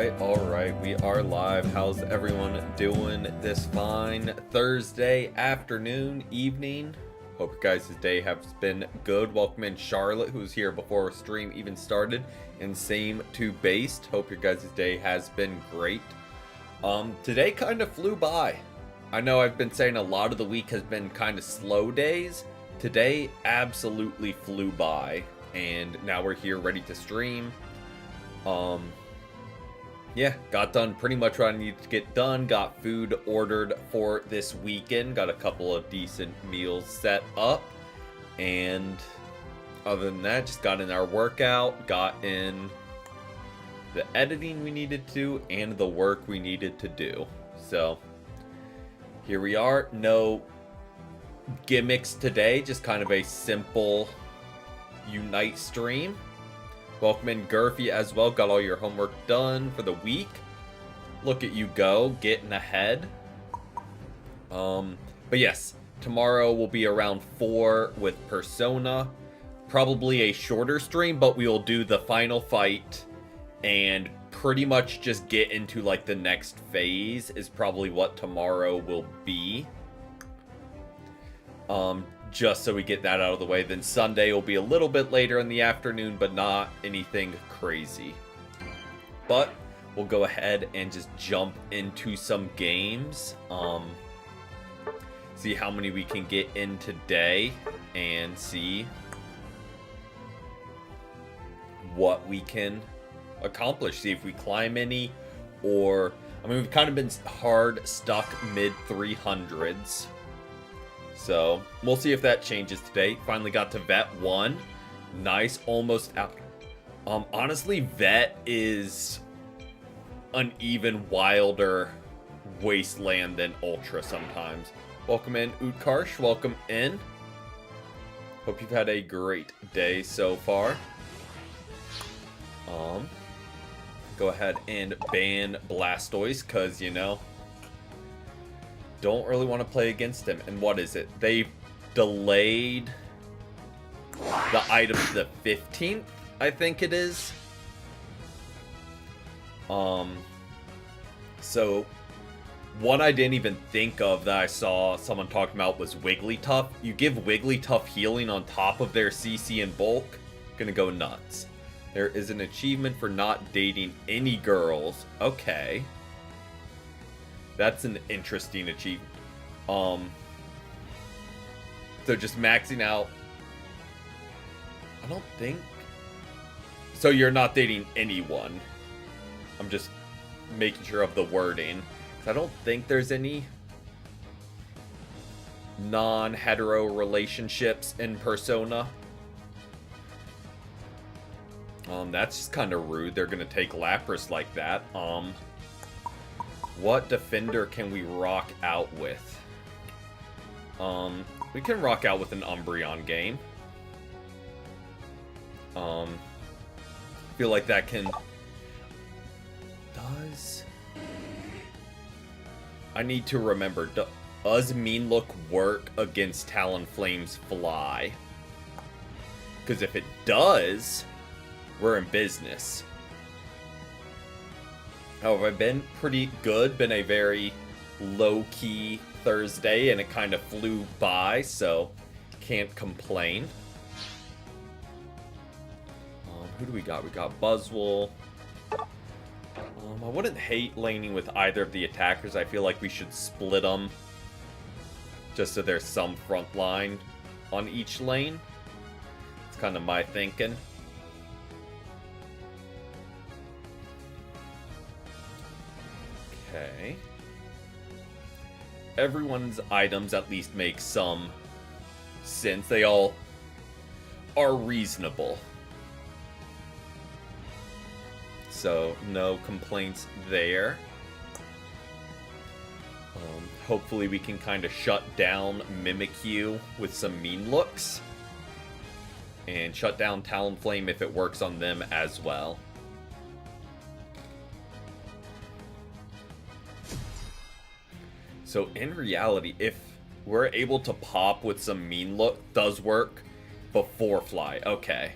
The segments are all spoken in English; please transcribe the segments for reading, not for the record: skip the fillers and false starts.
All right, we are live. How's everyone doing this fine Thursday afternoon, evening? Hope you guys' day has been good. Welcome in Charlotte, who's here before our stream even started, and same to Based. Hope your guys' day has been great. Today kind of flew by. I know I've been saying a lot of the week has been kind of slow days. Today absolutely flew by, and now we're here ready to stream. Yeah, got done pretty much what I needed to get done. Got food ordered for this weekend. Got a couple of decent meals set up. And other than that, just got in our workout. Got in the editing we needed to and the work we needed to do. So, here we are. No gimmicks today. Just kind of a simple Unite stream. Welcome in Gurfy as well. Got all your homework done for the week. Look at you go, getting ahead. But yes, tomorrow will be around 4 with Persona. Probably a shorter stream, but we will do the final fight and pretty much just get into like the next phase is probably what tomorrow will be. Just so we get that out of the way. Then Sunday will be a little bit later in the afternoon, but not anything crazy. But we'll go ahead and just jump into some games. See how many we can get in today and see what we can accomplish. See if we climb any, or I mean, we've kind of been hard stuck mid 300s. So, we'll see if that changes today. Finally got to Vet 1. Nice, almost out. Honestly, Vet is an even wilder wasteland than Ultra sometimes. Welcome in, Utkarsh. Welcome in. Hope you've had a great day so far. Go ahead and ban Blastoise, because, you know, don't really want to play against him. And what is it? They delayed the item to the 15th, I think it is. So one I didn't even think of that I saw someone talking about was Wigglytuff. You give Wigglytuff healing on top of their CC and bulk, gonna go nuts. There is an achievement for not dating any girls. Okay. That's an interesting achievement. So just maxing out. I don't think. So you're not dating anyone. I'm just making sure of the wording. 'Cause I don't think there's any non-hetero relationships in Persona. That's just kind of rude. They're gonna take Lapras like that. What defender can we rock out with? We can rock out with an Umbreon game. Feel like that can... I need to remember, does Mean Look work against Talonflame's Fly? Because if it does, we're in business. However, I've been pretty good. Been a very low-key Thursday, and it kind of flew by, so can't complain. Who do we got? We got Buzzwole. I wouldn't hate laning with either of the attackers. I feel like we should split them, just so there's some front line on each lane. It's kind of my thinking. Okay. Everyone's items at least make some sense. They all are reasonable. So, no complaints there. Hopefully we can kind of shut down Mimikyu with some mean looks. And shut down Talonflame if it works on them as well. So in reality, if we're able to pop with some mean look, does work before Fly. Okay.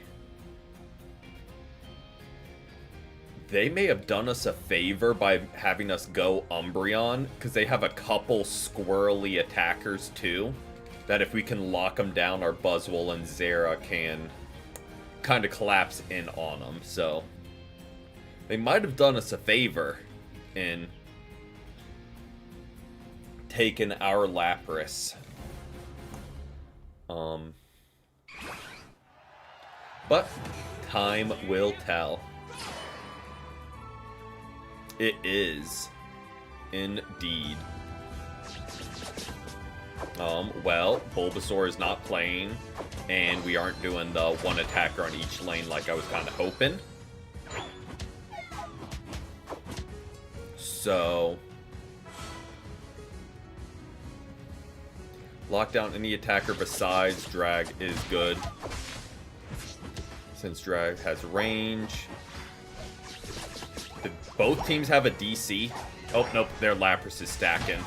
they may have done us a favor by having us go Umbreon, because they have a couple squirrely attackers too, that if we can lock them down, our Buzzwole and Zera can kind of collapse in on them. So they might have done us a favor in taking our Lapras. But time will tell. It is indeed. Well, Bulbasaur is not playing, and we aren't doing the one attacker on each lane like I was kind of hoping. So lock down any attacker besides Drag is good, since Drag has range. Did both teams have a DC? Oh, nope, their Lapras is stacking.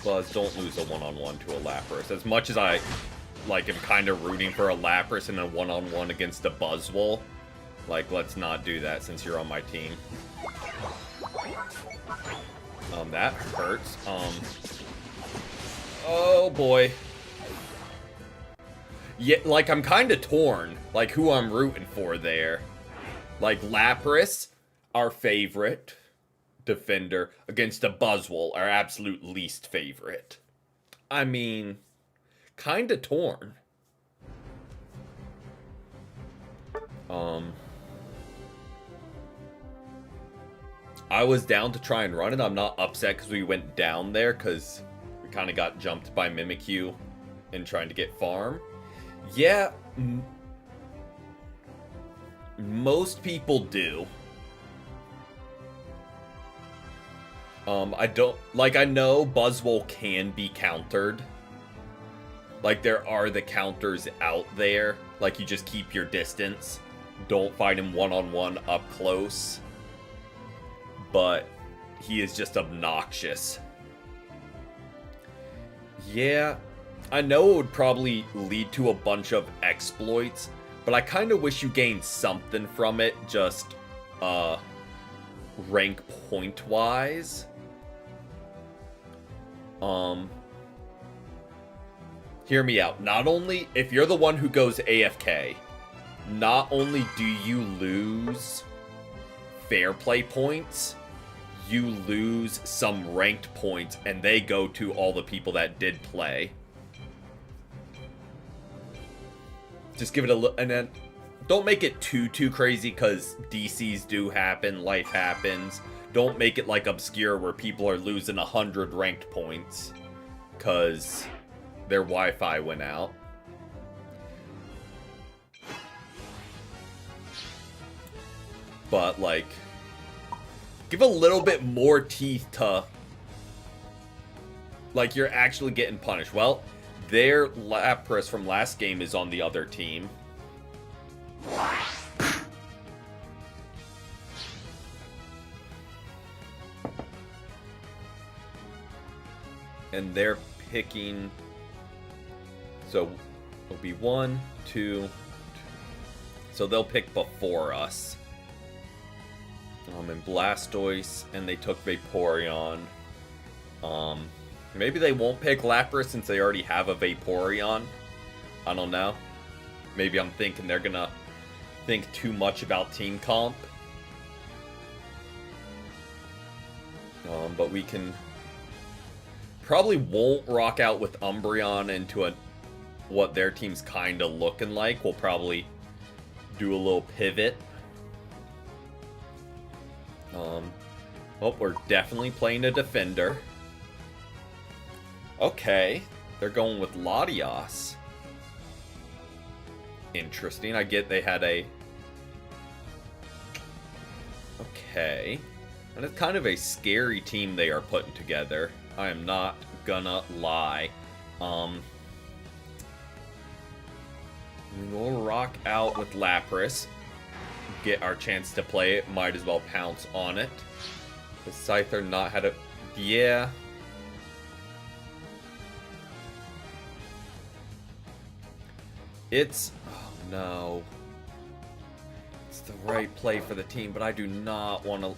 Buzz, don't lose a one-on-one to a Lapras. As much as I am kind of rooting for a Lapras in a one-on-one against a Buzzwole, let's not do that since you're on my team. That hurts. Oh boy. Yeah, I'm kind of torn, who I'm rooting for there. Lapras, our favorite defender, against a Buzzwole, our absolute least favorite. I mean, kind of torn. I was down to try and run it. I'm not upset because we went down there because we kind of got jumped by Mimikyu in trying to get farm. Yeah, most people do. I don't, I know Buzzwole can be countered. There are the counters out there. You just keep your distance. Don't fight him one-on-one up close. But he is just obnoxious. Yeah, I know it would probably lead to a bunch of exploits, but I kind of wish you gained something from it, just, rank point-wise. Hear me out. Not only, if you're the one who goes AFK, not only do you lose fair play points, you lose some ranked points, and they go to all the people that did play. Just give it a look, and then don't make it too crazy, because DCs do happen, life happens. Don't make it Obscure where people are losing 100 ranked points because their Wi-Fi went out. But give a little bit more teeth to you're actually getting punished. Well, their Lapras from last game is on the other team. And they're picking, so it'll be 1, 2, so they'll pick before us. And Blastoise, and they took Vaporeon. Maybe they won't pick Lapras since they already have a Vaporeon. I don't know. Maybe I'm thinking they're gonna think too much about team comp. But we can probably won't rock out with Umbreon into what their team's kind of looking like. We'll probably do a little pivot. Oh, we're definitely playing a defender. Okay, they're going with Latios. Interesting. I get they had a... Okay. And it's kind of a scary team they are putting together. I am not gonna lie. We'll rock out with Lapras. Get our chance to play it. Might as well pounce on it. The Scyther not had a... Yeah. It's... Oh, no. It's the right play for the team, but I do not want to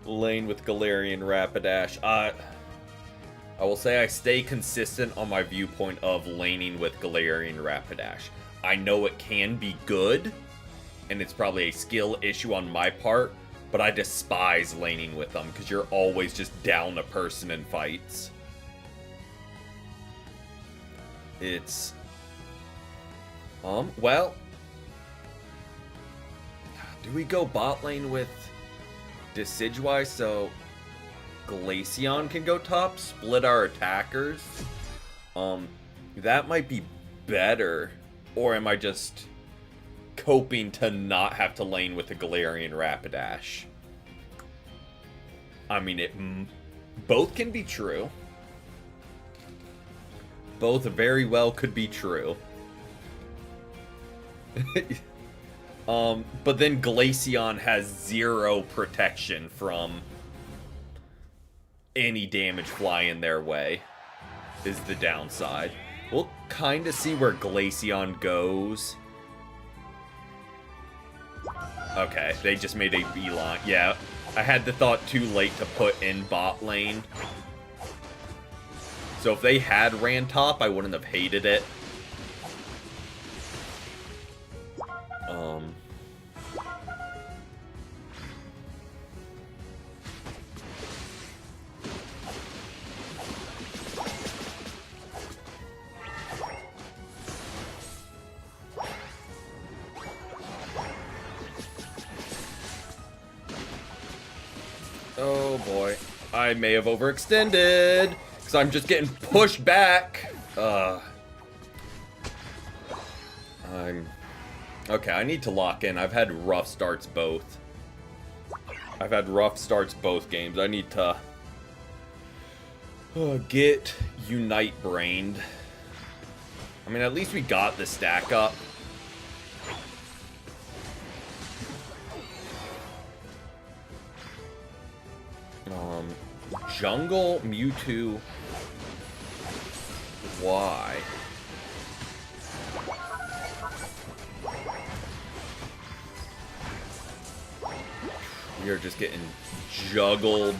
lane with Galarian Rapidash. I will say I stay consistent on my viewpoint of laning with Galarian Rapidash. I know it can be good, and it's probably a skill issue on my part, but I despise laning with them because you're always just down a person in fights. It's... well... Do we go bot lane with Decidueye so Glaceon can go top? Split our attackers? That might be better. Or am I just coping to not have to lane with a Galarian Rapidash? I mean, both can be true. Both very well could be true. But then Glaceon has 0 protection from any damage flying their way, is the downside. We'll kind of see where Glaceon goes. Okay, they just made a beeline. Yeah, I had the thought too late to put in bot lane. So if they had ran top, I wouldn't have hated it. Oh boy, I may have overextended because I'm just getting pushed back. Okay, I need to lock in. I've had rough starts both. Games. I need to get Unite brained. I mean, at least we got the stack up. Jungle Mewtwo. Why? We are just getting juggled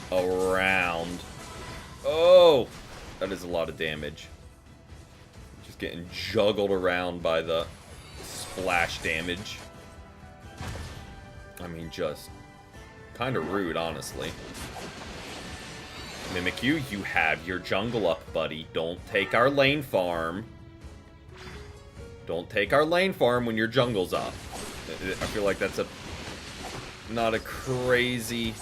around. Oh! That is a lot of damage. Just getting juggled around by the splash damage. I mean, just kind of rude, honestly. Mimikyu, you have your jungle up, buddy. Don't take our lane farm. Don't take our lane farm when your jungle's up. I feel like that's not a crazy...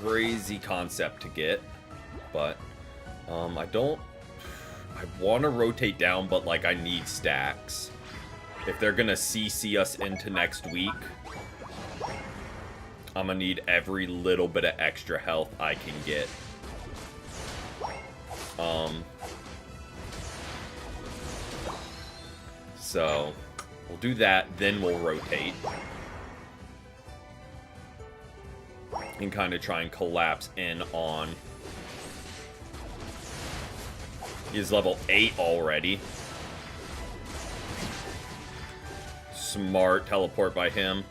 crazy concept to get, but I want to rotate down, but like I need stacks. If they're gonna CC us into next week, I'm gonna need every little bit of extra health I can get. So we'll do that, then we'll rotate. And kind of try and collapse in on... He's level 8 already. Smart teleport by him.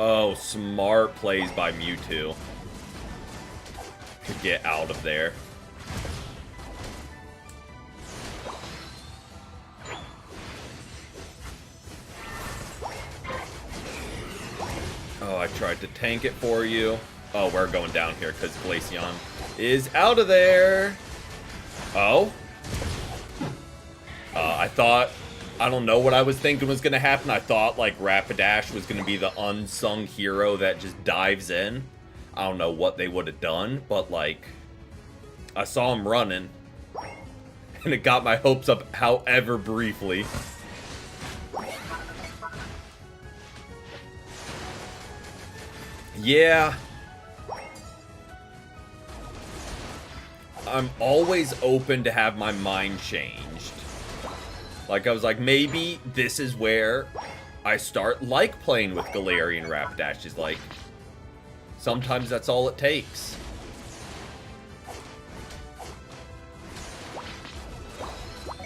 Oh, smart plays by Mewtwo to get out of there. Oh, I tried to tank it for you. Oh, we're going down here because Glaceon is out of there. Oh. I don't know what I was thinking was going to happen. I thought, like, Rapidash was going to be the unsung hero that just dives in. I don't know what they would have done, but, like, I saw him running. And it got my hopes up, however briefly. Yeah. I'm always open to have my mind changed. Like, I was like, maybe this is where I start like playing with Galarian Rapidashes. Like, sometimes that's all it takes.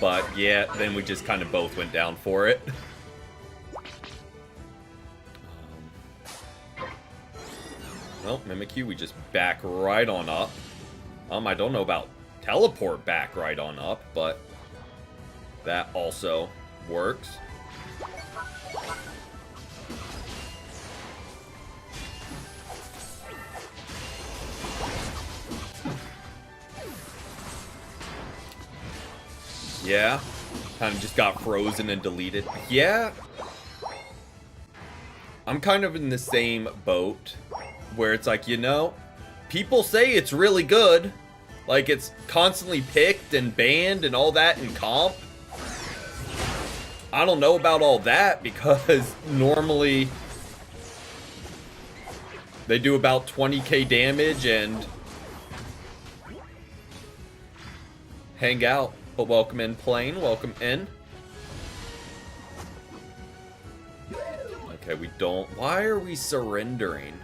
But yeah, then we just kind of both went down for it. Well, Mimikyu, we just back right on up. I don't know about teleport back right on up, but that also works. Yeah, kind of just got frozen and deleted. Yeah, I'm kind of in the same boat where it's like, you know, people say it's really good. Like, it's constantly picked and banned and all that in comp. I don't know about all that because normally they do about 20k damage and hang out. But welcome in, Plane. Welcome in. Okay, we don't... Why are we surrendering?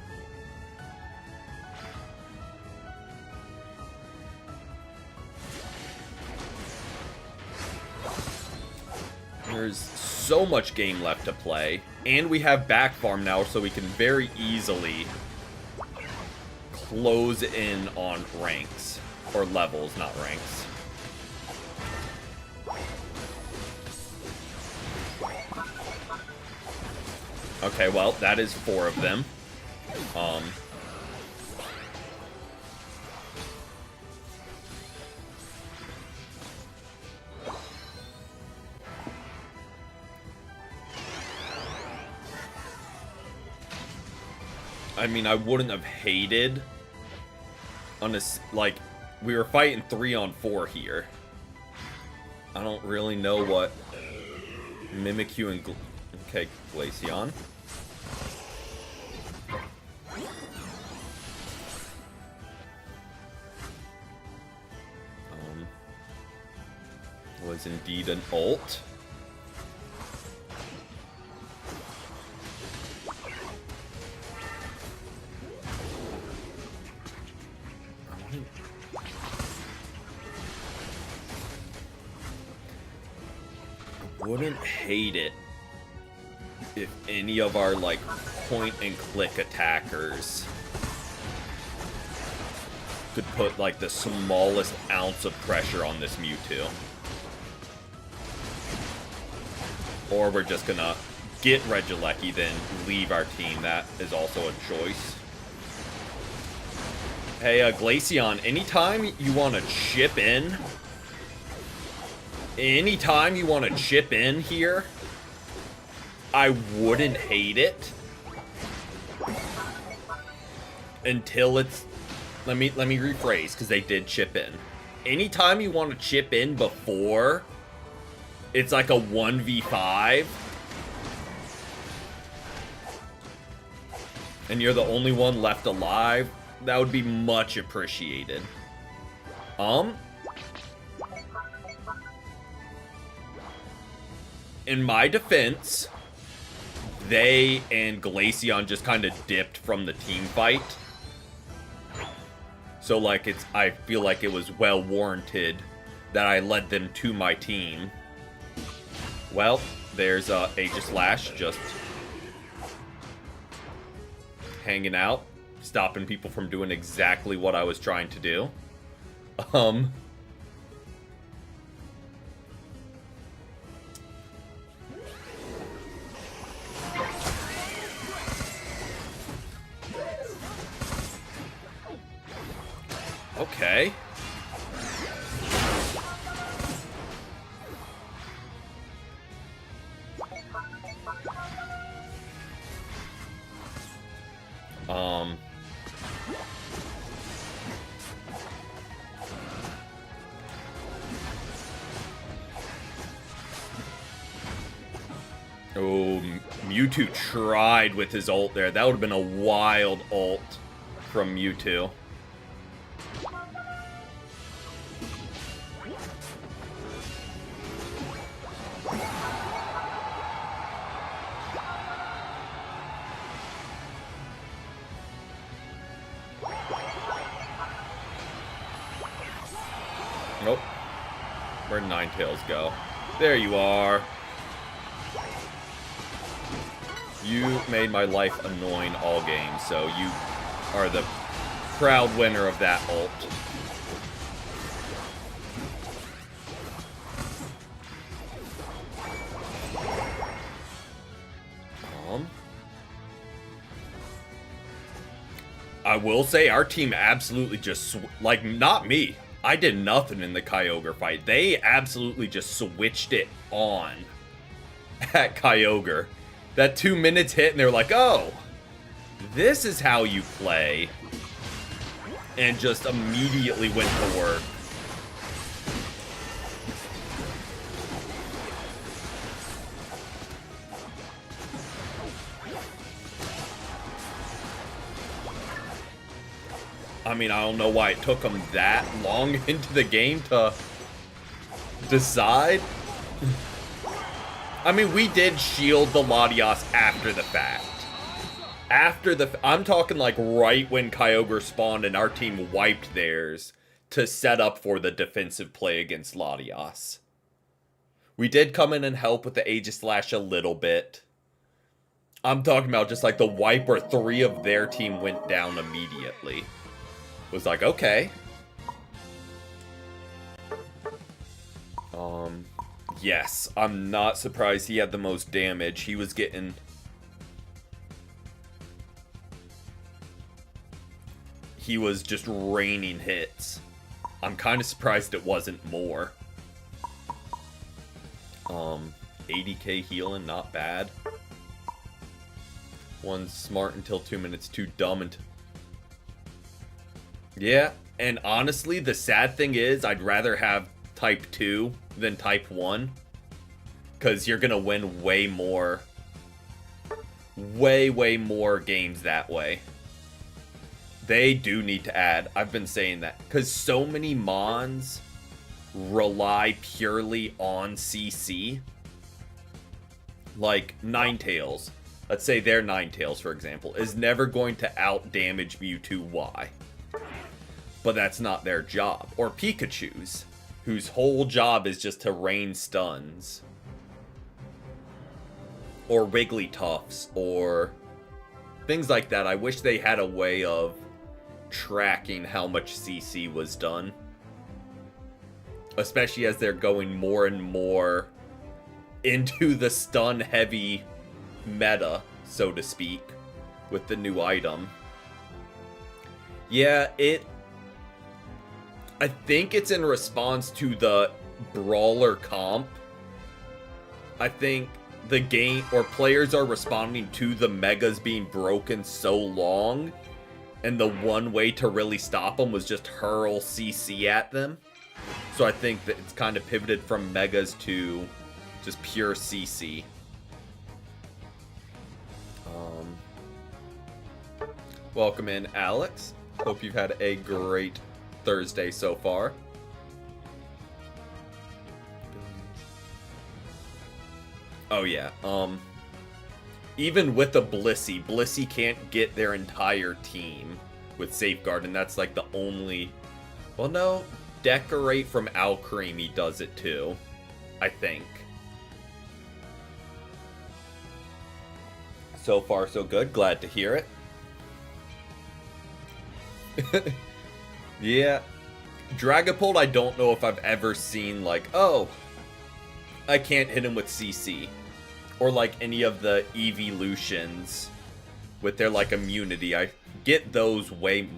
There's so much game left to play. And we have back farm now, so we can very easily close in on ranks. Or levels, not ranks. Okay, well, that is 4 of them. I mean, I wouldn't have hated on a, like, we were fighting 3-on-4 here. I don't really know what Mimikyu and okay, Glaceon. Was indeed an ult. I wouldn't hate it if any of our, like, point-and-click attackers could put, like, the smallest ounce of pressure on this Mewtwo. Or we're just gonna get Regieleki, then leave our team. That is also a choice. Hey, Glaceon, anytime you want to chip in... Anytime you want to chip in here, I wouldn't hate it. Until it's... Let me rephrase, because they did chip in. Anytime you want to chip in before it's like a 1v5, and you're the only one left alive, that would be much appreciated. In my defense, they and Glaceon just kind of dipped from the team fight. So, like, I feel like it was well warranted that I led them to my team. Well, there's Aegislash just hanging out, stopping people from doing exactly what I was trying to do. Okay. Oh, Mewtwo tried with his ult there. That would have been a wild ult from Mewtwo. Where'd Ninetales go? There you are. You made my life annoying all game, so you are the proud winner of that ult. I will say our team absolutely just, like, not me. I did nothing in the Kyogre fight. They absolutely just switched it on at Kyogre. That 2 minutes hit and they're like, oh, this is how you play. And just immediately went to work. I mean, I don't know why it took them that long into the game to decide. I mean, we did shield the Latias after the fact. I'm talking like right when Kyogre spawned and our team wiped theirs to set up for the defensive play against Latias. We did come in and help with the Aegislash a little bit. I'm talking about just like the wipe where 3 of their team went down immediately. Was like, okay. Yes, I'm not surprised he had the most damage. He was getting... He was just raining hits. I'm kind of surprised it wasn't more. 80k healing, not bad. One smart until 2 minutes, too dumb and... Yeah, and honestly, the sad thing is, I'd rather have Type 2 than Type 1. Because you're going to win way more. Way more games that way. They do need to add. I've been saying that. Because so many Mons rely purely on CC. Like Ninetales. Let's say their Ninetales, for example, is never going to out-damage Mewtwo Y. But that's not their job. Or Pikachu's, whose whole job is just to rain stuns. Or Wigglytuffs, or things like that. I wish they had a way of tracking how much CC was done. Especially as they're going more and more into the stun-heavy meta, so to speak, with the new item. Yeah, I think it's in response to the brawler comp. I think the game, or players are responding to the megas being broken so long, and the one way to really stop them was just hurl CC at them. So I think that it's kind of pivoted from megas to just pure CC. Welcome in, Alex. Hope you've had a great Thursday so far. Oh yeah, even with the Blissey can't get their entire team with Safeguard, and that's like the only... Well, no, Decorate from Alcremie does it too, I think. So far, so good. Glad to hear it. Yeah. Dragapult, I don't know if I've ever seen, like, oh, I can't hit him with CC. Or, like, any of the evolutions with their, like, immunity. I get those way...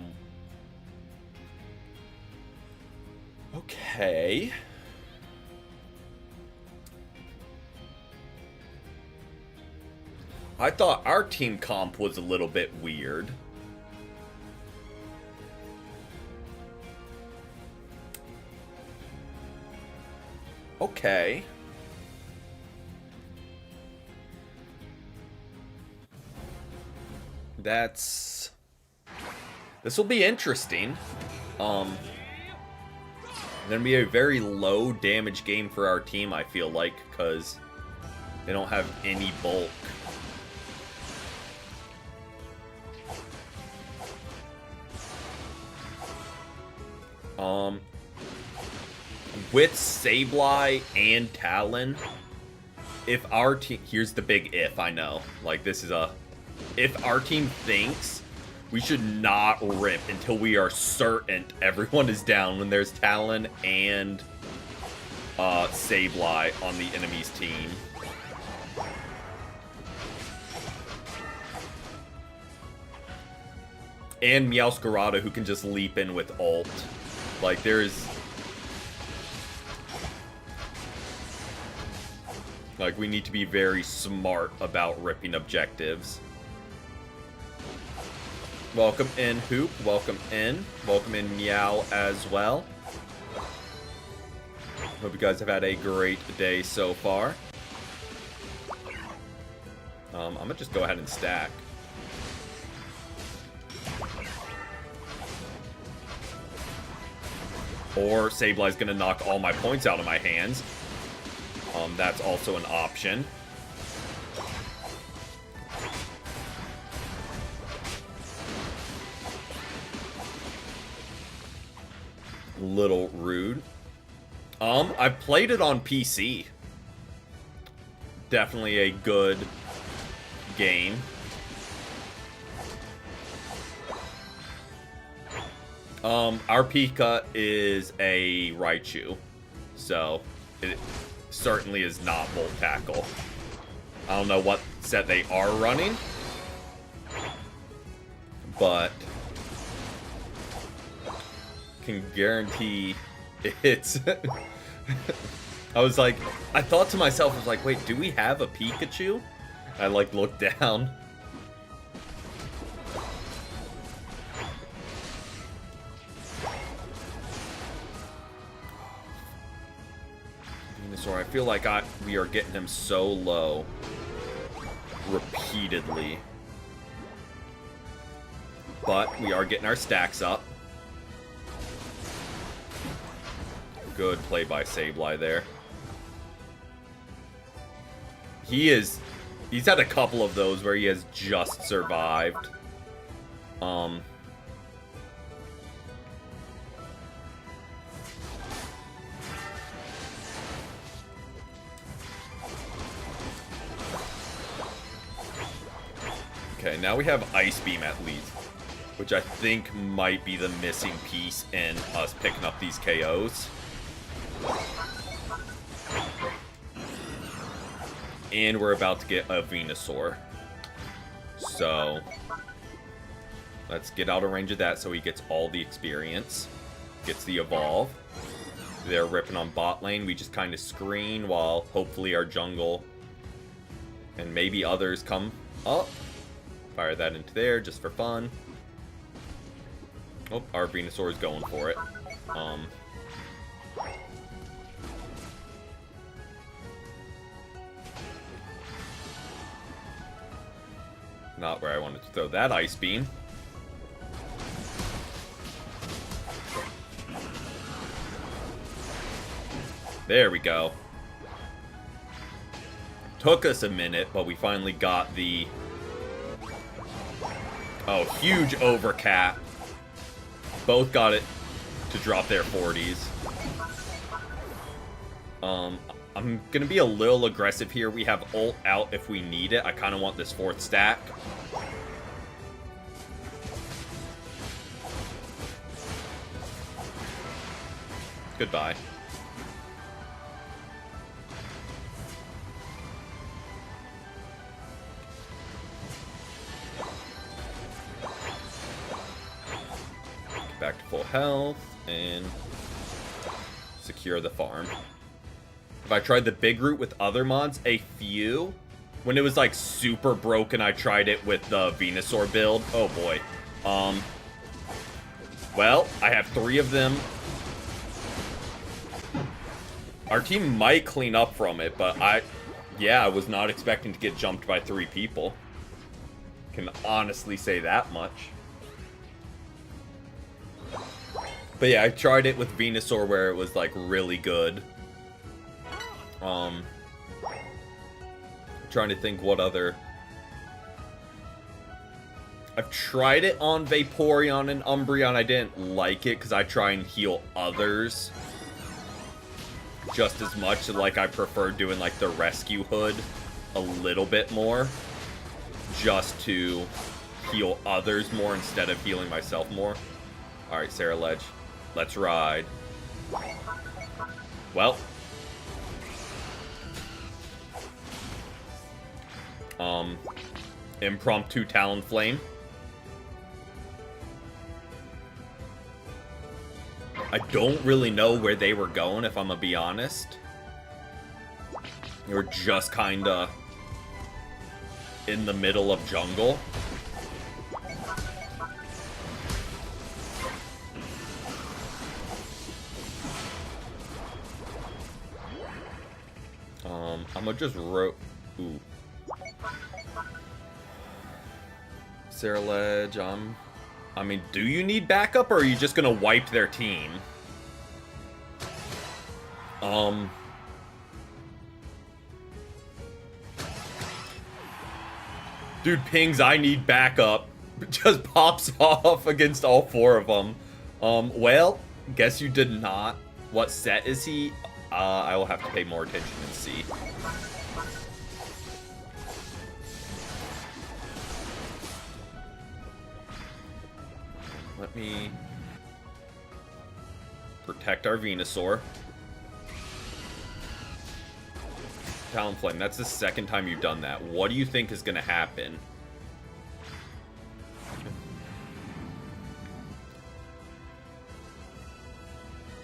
Okay. I thought our team comp was a little bit weird. Okay. This will be interesting. Gonna be a very low damage game for our team, I feel like, because they don't have any bulk. with Sableye and Talon, if our team... Here's the big if, I know. Like, this is a... If our team thinks we should not rip until we are certain everyone is down when there's Talon and Sableye on the enemy's team. And Meowscarada, who can just leap in with ult. Like, there's... Like, we need to be very smart about ripping objectives. Welcome in, Hoop. Welcome in. Welcome in, Meow, as well. Hope you guys have had a great day so far. I'm gonna just go ahead and stack. Or Sableye's gonna knock all my points out of my hands. That's also an option. Little rude. I've played it on PC. Definitely a good game. Our Pika is a Raichu, so it certainly is not Volt Tackle. I don't know what set they are running, but can guarantee it's... I was like, I thought to myself, I was like, wait, do we have a Pikachu? I like looked down. Venusaur, I feel like we are getting him so low repeatedly. But we are getting our stacks up. Good play by Sableye there. He's had a couple of those where he has just survived. Okay, now we have Ice Beam at least, which I think might be the missing piece in us picking up these KOs. And we're about to get a Venusaur. So let's get out of range of that so he gets all the experience. Gets the evolve. They're ripping on bot lane. We just kind of screen while hopefully our jungle and maybe others come up. Fire that into there just for fun. Oh, our Venusaur is going for it. Not where I wanted to throw that Ice Beam. There we go. Took us a minute, but we finally got the... Oh, huge overcap. Both got it to drop their 40s. I'm gonna be a little aggressive here. We have ult out if we need it. I kind of want this 4th stack. Goodbye. Get back to full health and secure the farm. If I tried the big route with other mods, a few. When it was like super broken, I tried it with the Venusaur build. Oh boy. Well, I have 3 of them. Our team might clean up from it, but I was not expecting to get jumped by 3 people. Can honestly say that much. But yeah, I tried it with Venusaur where it was like really good. Trying to think what other... I've tried it on Vaporeon and Umbreon. I didn't like it because I try and heal others. just as much. Like, I prefer doing, like, the rescue hood a little bit more. Just to heal others more instead of healing myself more. Alright, Sarah Ledge. Let's ride. Well. Impromptu Talonflame. I don't really know where they were going, if I'm gonna be honest. They were just kinda in the middle of jungle. I'm gonna just ooh. Sarah Ledge, I mean, do you need backup, or are you just gonna wipe their team? Dude pings, I need backup. Just pops off against all 4 of them. Well, guess you did not. What set is he? I will have to pay more attention and see. Let me protect our Venusaur. Talonflame, that's the second time you've done that. What do you think is going to happen?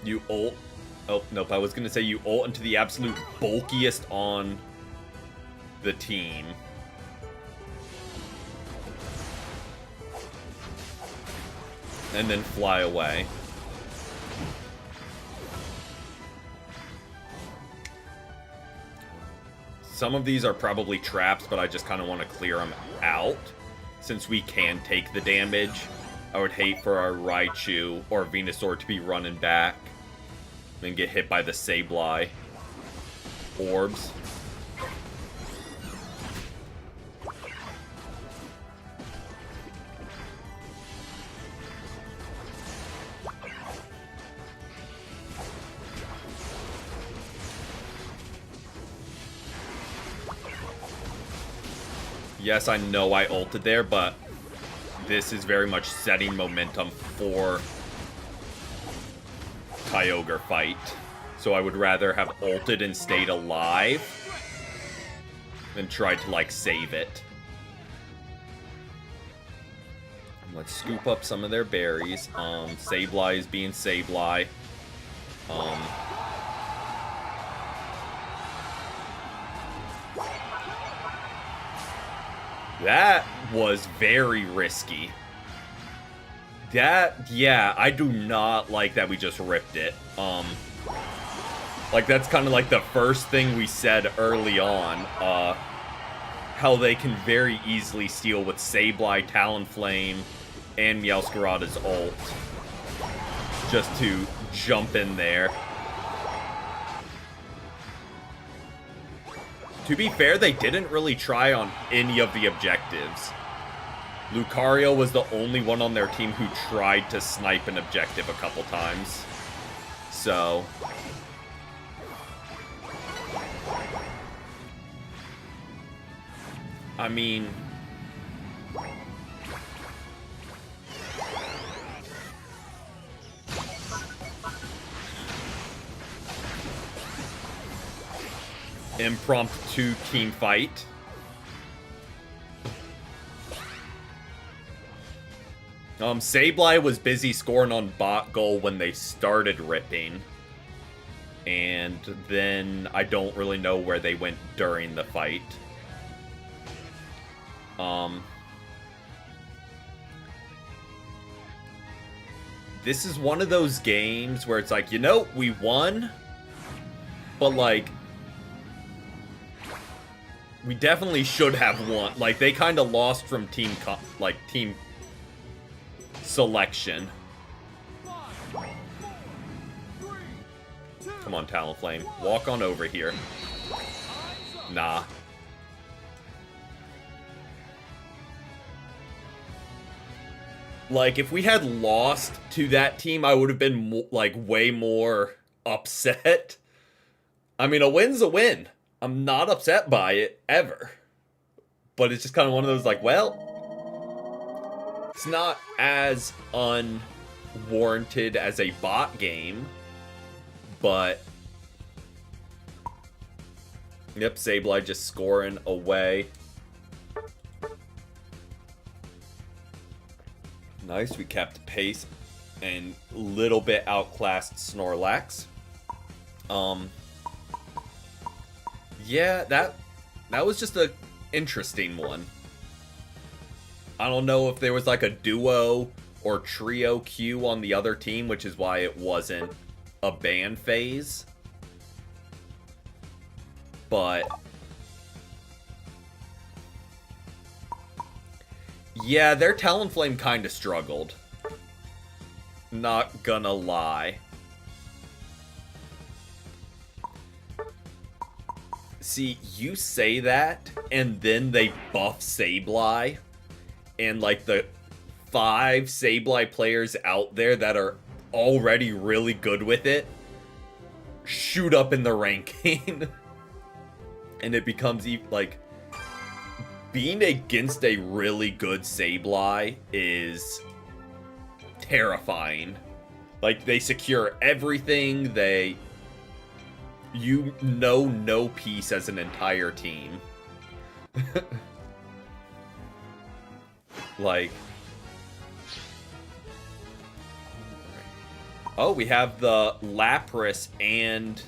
You ult. Oh, nope. I was going to say you ult into the absolute bulkiest on the team. And then fly away. Some of these are probably traps, but I just kind of want to clear them out. Since we can take the damage, I would hate for our Raichu or Venusaur to be running back and get hit by the Sableye orbs. Yes, I know I ulted there, but this is very much setting momentum for Kyogre fight. So I would rather have ulted and stayed alive than tried to, like, save it. Let's scoop up some of their berries. Sableye is being Sableye. That was very risky. Yeah, I do not like that we just ripped it. Like, that's kind of like the first thing we said early on. How they can very easily steal with Sableye, Talonflame, and Meowscarada's ult. Just to jump in there. To be fair, they didn't really try on any of the objectives. Lucario was the only one on their team who tried to snipe an objective a couple times. So... I mean... impromptu team fight. Sableye was busy scoring on bot goal when they started ripping. And then I don't really know where they went during the fight. This is one of those games where it's like, you know, we won, but like, we definitely should have won. Like, they kind of lost from team selection. Come on, Talonflame. Walk on over here. Nah. Like, if we had lost to that team, I would have been, like, way more upset. I mean, a win's a win. I'm not upset by it, ever. But it's just kind of one of those, like, well, it's not as unwarranted as a bot game, but yep, Sableye just scoring away. Nice, we kept pace and little bit outclassed Snorlax. Yeah, that was just a interesting one. I don't know if there was like a duo or trio queue on the other team, which is why it wasn't a ban phase. But yeah, their Talonflame kind of struggled. Not gonna lie. See, you say that, and then they buff Sableye, and like the 5 Sableye players out there that are already really good with it shoot up in the ranking. And it becomes like being against a really good Sableye is terrifying. Like, they secure everything, you know no peace as an entire team. Like, oh, we have the Lapras and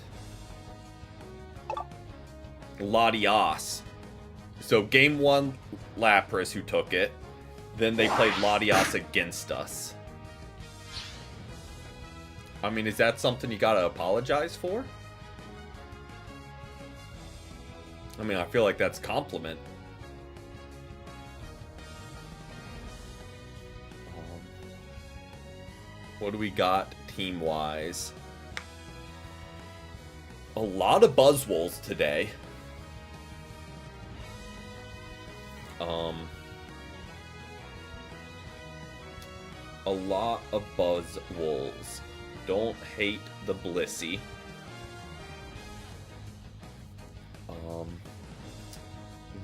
Latias. So game 1, Lapras, who took it. Then they played Latias against us. I mean, is that something you gotta apologize for? I mean, I feel like that's a compliment. What do we got team-wise? A lot of Buzzwoles today. A lot of Buzzwoles. Don't hate the Blissey.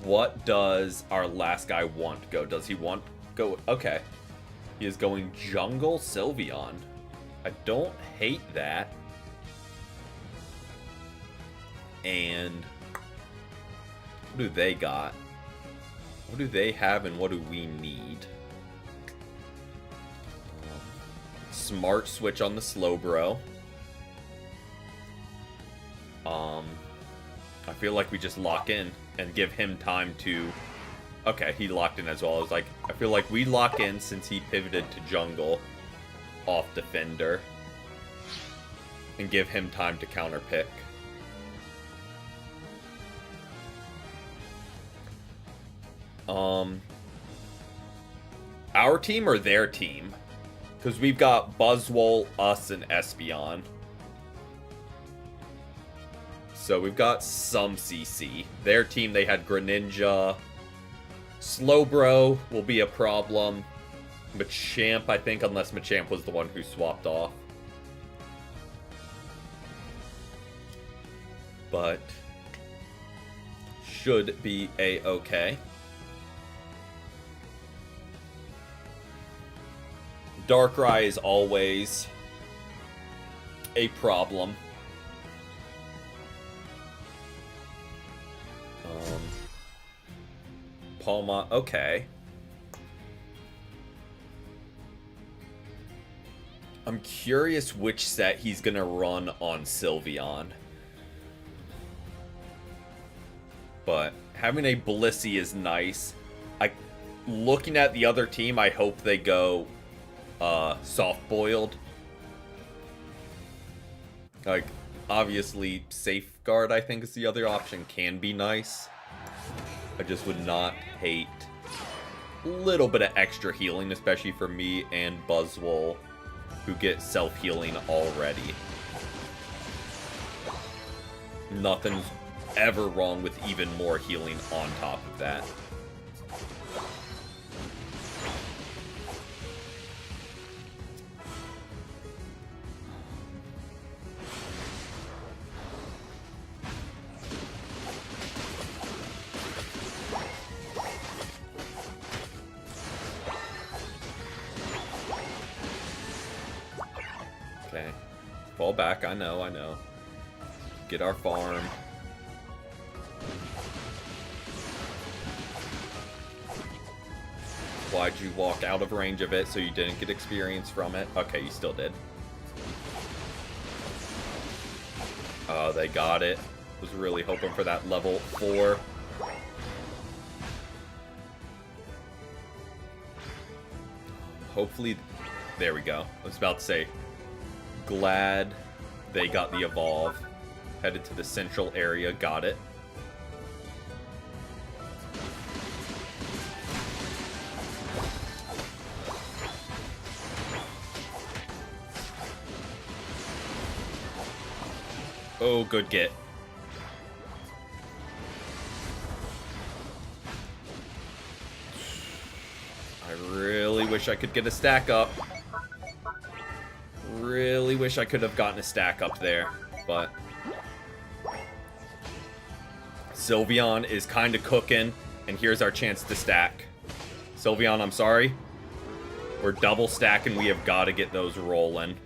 What does our last guy want to go? Does he want to go? Okay. He is going Jungle Sylveon. I don't hate that. And what do they got? What do they have and what do we need? Smart switch on the Slowbro. I feel like we just lock in and give him time to... Okay, he locked in as well. I was like, I feel like we lock in since he pivoted to jungle off defender and give him time to counter pick. Our team or their team? Because we've got Buzzwole, us, and Espeon. So we've got some CC. Their team, they had Greninja. Slowbro will be a problem. Machamp, I think, unless Machamp was the one who swapped off. But should be a-okay. Darkrai is always a problem. Palma, okay. I'm curious which set he's gonna run on Sylveon. But having a Blissey is nice. Looking at the other team, I hope they go soft-boiled. Like, obviously, Safeguard, I think, is the other option. Can be nice. I just would not hate a little bit of extra healing, especially for me and Buzzwole, who get self-healing already. Nothing's ever wrong with even more healing on top of that. Fall back. I know, I know. Get our farm. Why'd you walk out of range of it so you didn't get experience from it? Okay, you still did. Oh, they got it. Was really hoping for that level 4. Hopefully, there we go. I was about to say, glad they got the evolve. Headed to the central area, got it. Oh, good get. I really wish I could get a stack up. Really wish I could have gotten a stack up there, but Sylveon is kind of cooking, and here's our chance to stack. Sylveon, I'm sorry. We're double stacking. We have got to get those rolling.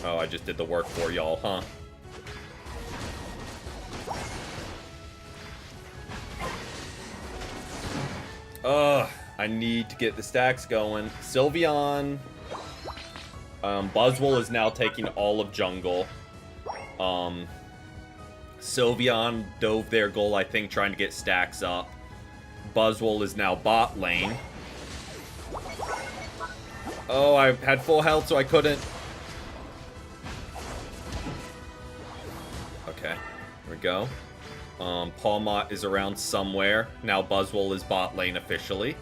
Oh, I just did the work for y'all, huh? I need to get the stacks going. Sylveon. Buzzwole is now taking all of jungle. Sylveon dove their goal, I think, trying to get stacks up. Buzzwole is now bot lane. Oh, I had full health, so I couldn't. Okay, here we go. Palmot is around somewhere. Now Buzzwole is bot lane officially.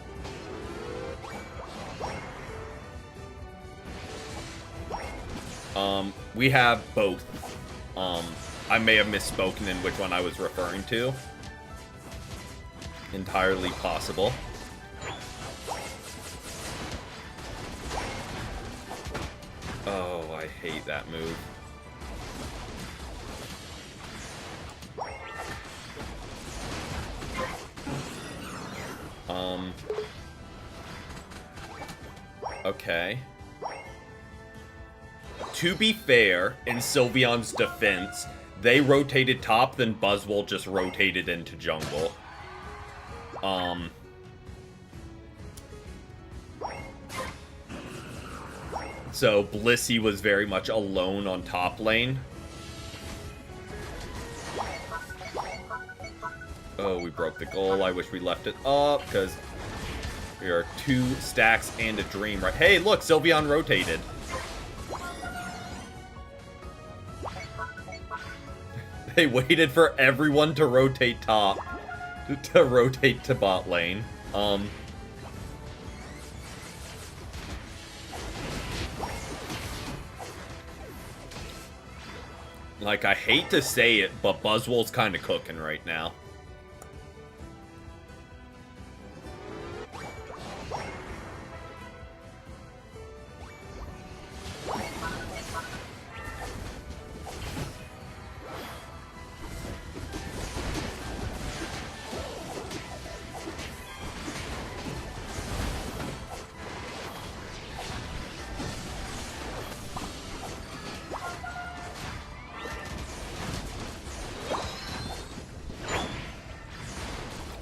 We have both. I may have misspoken in which one I was referring to. Entirely possible. Oh, I hate that move. Okay. To be fair, in Sylveon's defense, they rotated top, then Buzzwole just rotated into jungle. So Blissey was very much alone on top lane. Oh, we broke the goal. I wish we left it up, because we are 2 stacks and a dream, right? Hey, look, Sylveon rotated. They waited for everyone to rotate top, to rotate to bot lane. Like, I hate to say it, but Buzzwole's kind of cooking right now.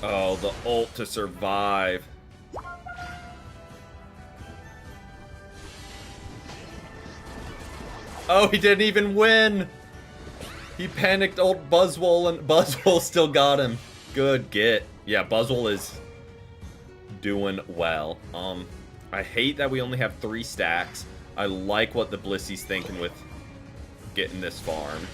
Oh, the ult to survive. Oh, he didn't even win! He panicked old Buzzwole, and Buzzwole still got him. Good get. Yeah, Buzzwole is doing well. I hate that we only have 3 stacks. I like what the Blissey's thinking with getting this farm.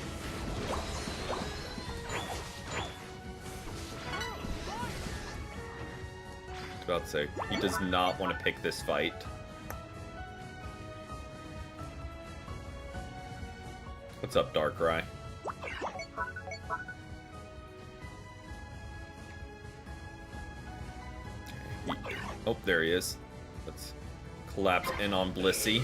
About to say, he does not want to pick this fight. What's up, Darkrai? Oh, there he is. Let's collapse in on Blissey.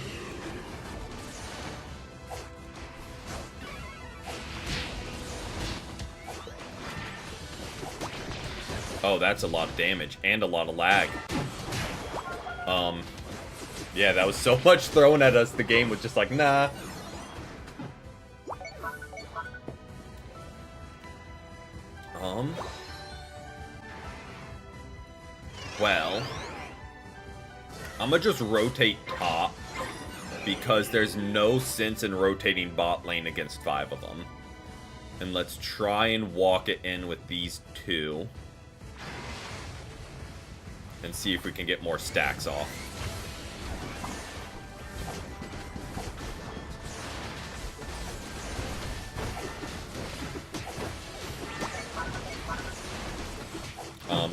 Oh, that's a lot of damage and a lot of lag. Yeah, that was so much thrown at us, the game was just like, nah. Well, I'm gonna just rotate top, because there's no sense in rotating bot lane against 5 of them. And let's try and walk it in with these 2. And see if we can get more stacks off.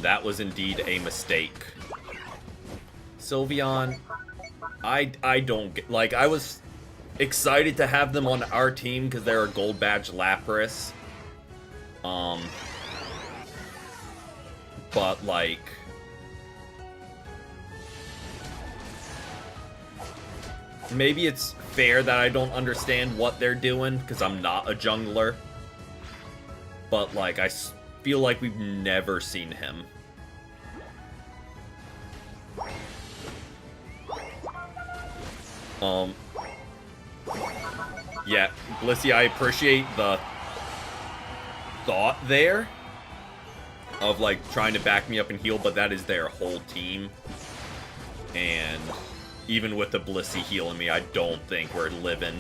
That was indeed a mistake. Sylveon, I don't get, like, I was excited to have them on our team because they're a gold badge Lapras. But, like, maybe it's fair that I don't understand what they're doing because I'm not a jungler. But, like, I feel like we've never seen him. Yeah, Blissey, I appreciate the thought there of, like, trying to back me up and heal, but that is their whole team. And even with the Blissey healing me, I don't think we're living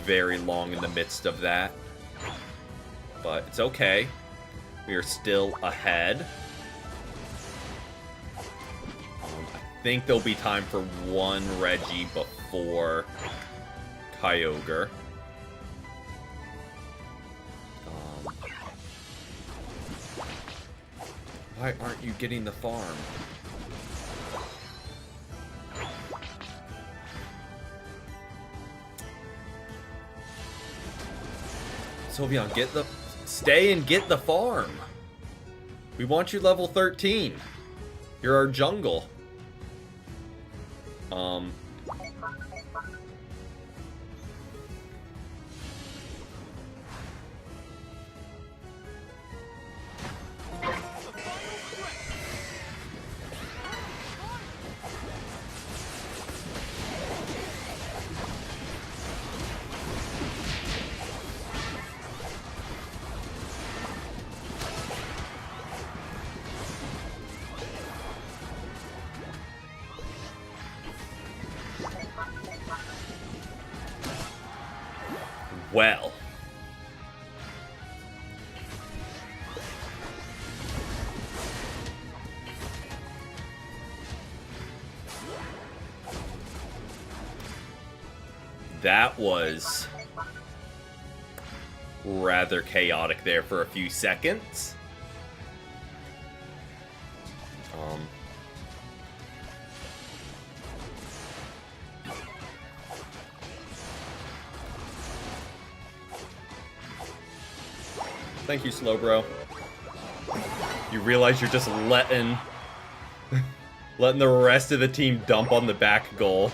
very long in the midst of that. But it's okay. We are still ahead. I think there'll be time for one Reggie before Kyogre. Why aren't you getting the farm? Sylveon, get the... Stay and get the farm. We want you level 13. You're our jungle. Well. That was rather chaotic there for a few seconds. Thank you, Slowbro. You realize you're just letting the rest of the team dump on the back goal.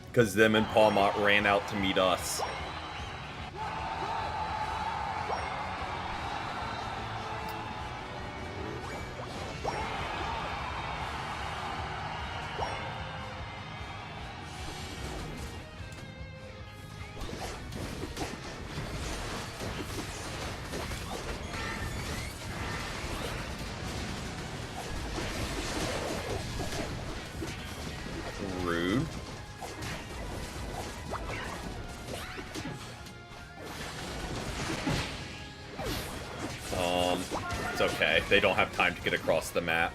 Because them and Palmot ran out to meet us. Rude. It's okay. They don't have time to get across the map.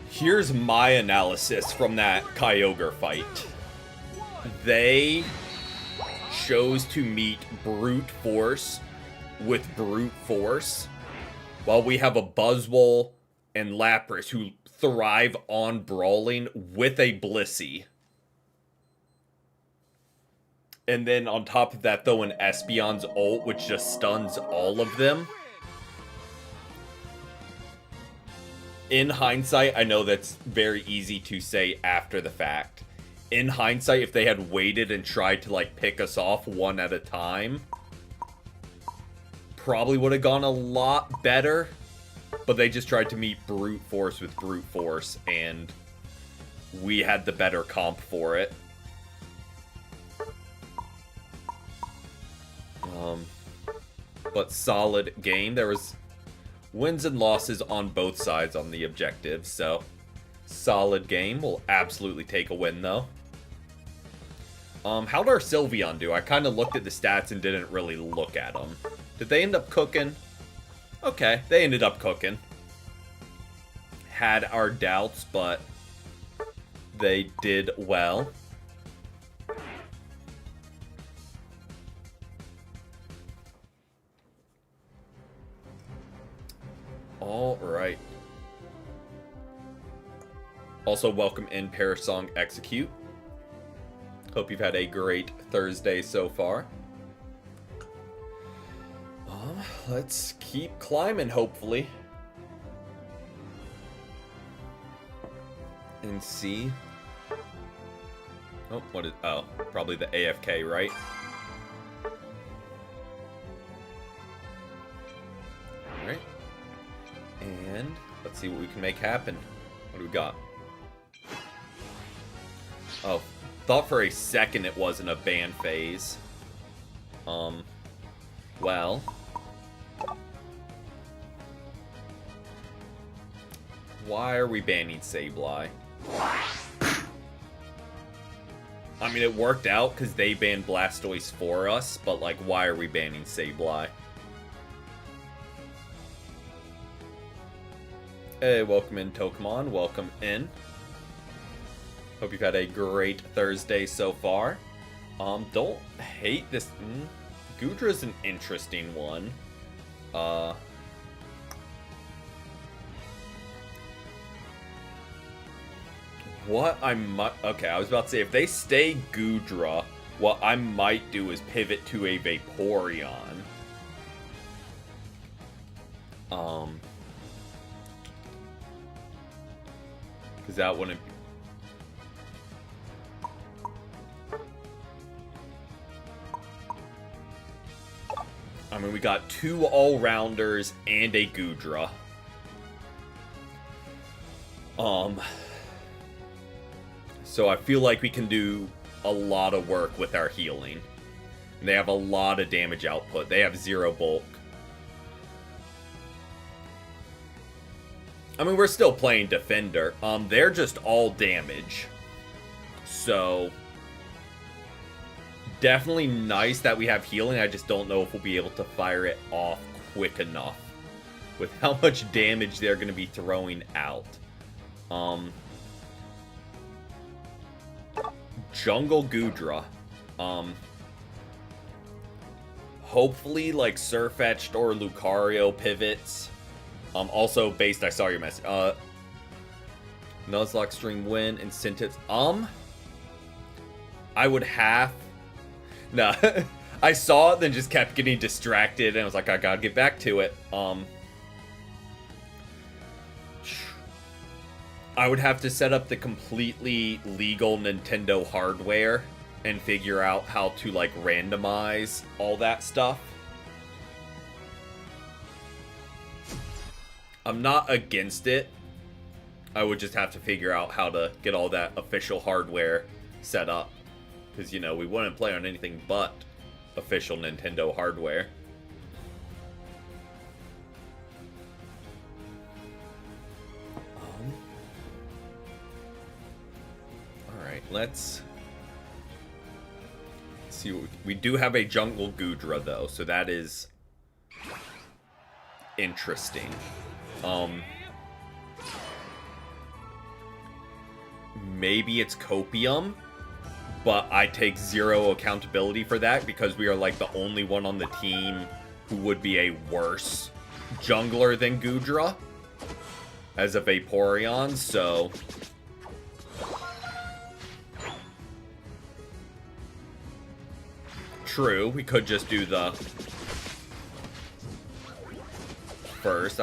Here's my analysis from that Kyogre fight. They chose to meet brute force with brute force, while we have a Buzzwole and Lapras who thrive on brawling with a Blissey. And then on top of that, though, an Espeon's ult, which just stuns all of them. In hindsight, I know that's very easy to say after the fact. In hindsight, if they had waited and tried to, like, pick us off one at a time, probably would have gone a lot better, but they just tried to meet brute force with brute force, and we had the better comp for it. But solid game. There was wins and losses on both sides on the objective, so solid game. We'll absolutely take a win, though. How'd our Sylveon do? I kind of looked at the stats and didn't really look at them. Did they end up cooking? Okay, they ended up cooking. Had our doubts, but they did well. Alright. Also, welcome in Parasong Execute. Hope you've had a great Thursday so far. Let's keep climbing, hopefully. And see. Oh, what is... Oh, probably the AFK, right? Alright. And let's see what we can make happen. What do we got? Oh, thought for a second it wasn't a ban phase. Well. Why are we banning Sableye? I mean, it worked out because they banned Blastoise for us, but, like, why are we banning Sableye? Hey, welcome in, Tokamon. Welcome in. Hope you've had a great Thursday so far. Don't hate this. Goodra's an interesting one. What I might... Okay, I was about to say, if they stay Goodra, what I might do is pivot to a Vaporeon. Because that wouldn't... I mean, we got 2 all-rounders and a Goodra. So I feel like we can do a lot of work with our healing. And they have a lot of damage output. They have 0 bulk. I mean, we're still playing Defender. They're just all damage. So... definitely nice that we have healing. I just don't know if we'll be able to fire it off quick enough with how much damage they're going to be throwing out. Jungle Goodra. Hopefully, like, Surfetched or Lucario pivots. Also, based, I saw your message. Nuzlocke stream win, incentives. I would have... No, I saw it, then just kept getting distracted, and I was like, I gotta get back to it. I would have to set up the completely legal Nintendo hardware and figure out how to, like, randomize all that stuff. I'm not against it. I would just have to figure out how to get all that official hardware set up. Because, you know, we wouldn't play on anything but official Nintendo hardware. Alright, let's see what we do have a Jungle Goodra, though, so that is interesting. Maybe it's Copium, but I take 0 accountability for that because we are, like, the only one on the team who would be a worse jungler than Goodra as a Vaporeon, so... True, we could just do the first.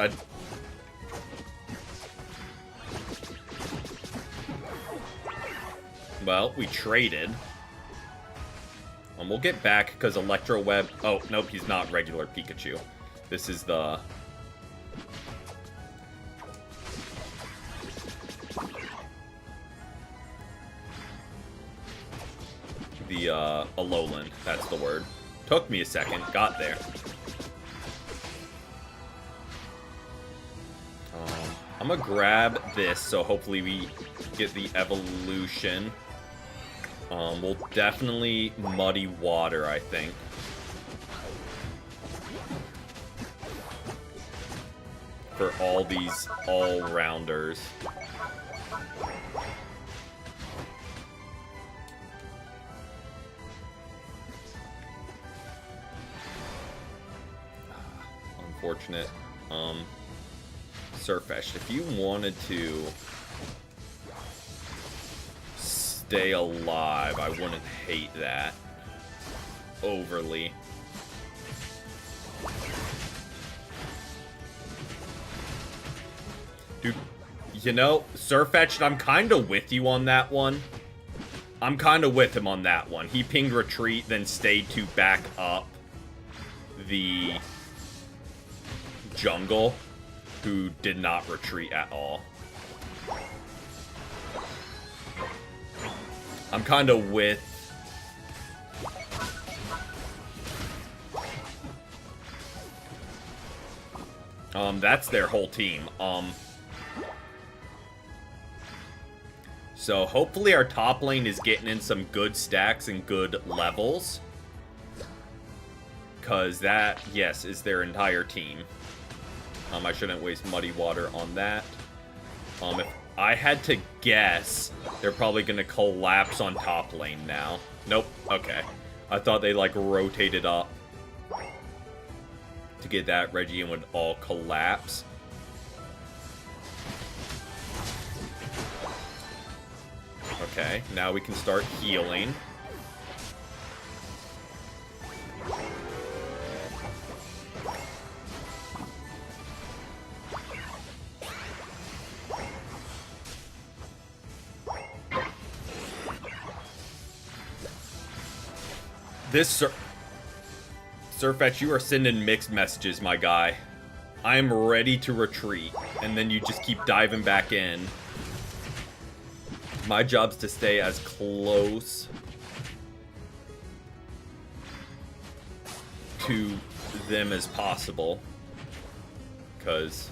Well, we traded. We'll get back because Electro Web... Oh, nope, he's not regular Pikachu. This is the... Alolan. That's the word. Took me a second. Got there. I'm gonna grab this, so hopefully we get the evolution. We'll definitely muddy water, I think. For all these all-rounders. Unfortunate. Surfetched, if you wanted to stay alive, I wouldn't hate that overly. Dude, you know, Surfetched, I'm kind of with you on that one. I'm kind of with him on that one. He pinged retreat, then stayed to back up the jungle, who did not retreat at all. I'm kind of with... that's their whole team. So hopefully our top lane is getting in some good stacks and good levels. Because that, yes, is their entire team. I shouldn't waste muddy water on that. If I had to guess, they're probably going to collapse on top lane now. Nope. Okay. I thought they, like, rotated up to get that. Reggie would all collapse. Okay. Now we can start healing. This Surfetch, you are sending mixed messages, my guy. I am ready to retreat, and then you just keep diving back in. My job's to stay as close to them as possible, because...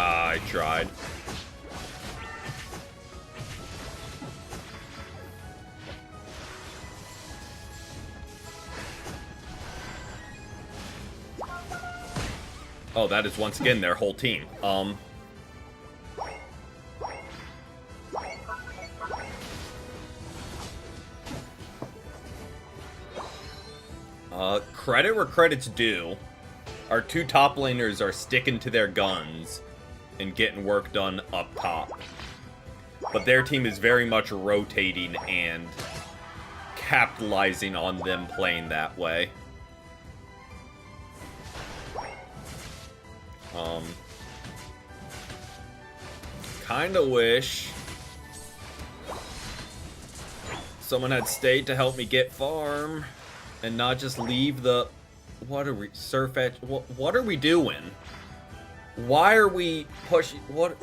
I tried. Oh, that is once again their whole team. Credit where credit's due. Our two top laners are sticking to their guns and getting work done up top. But their team is very much rotating and capitalizing on them playing that way. Kinda wish someone had stayed to help me get farm and not just leave the... What are we... Surfetch... What are we doing? Why are we pushing... What?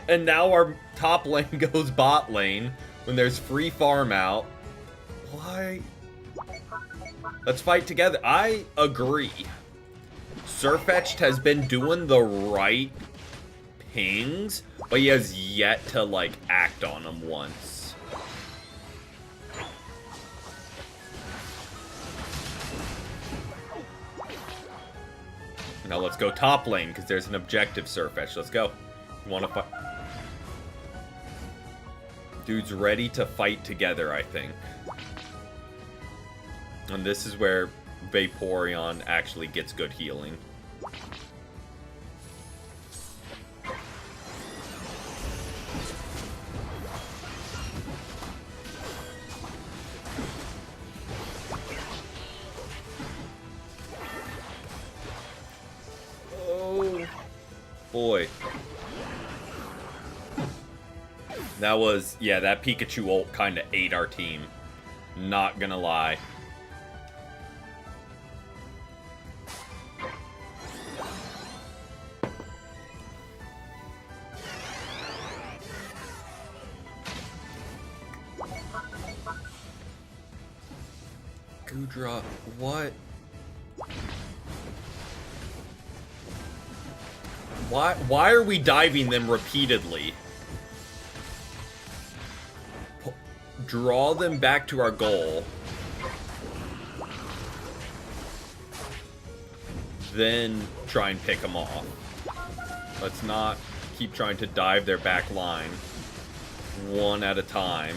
And now our top lane goes bot lane when there's free farm out. Why? Let's fight together. I agree. Surfetched has been doing the right pings, but he has yet to, like, act on them once. Now let's go top lane, because there's an objective, Surfetch. Let's go. You want to fight? Dude's ready to fight together, I think. And this is where Vaporeon actually gets good healing. Oh boy. That was, yeah, that Pikachu ult kind of ate our team. Not gonna lie. Goodra, what? Why are we diving them repeatedly? Draw them back to our goal. Then try and pick them off. Let's not keep trying to dive their back line one at a time.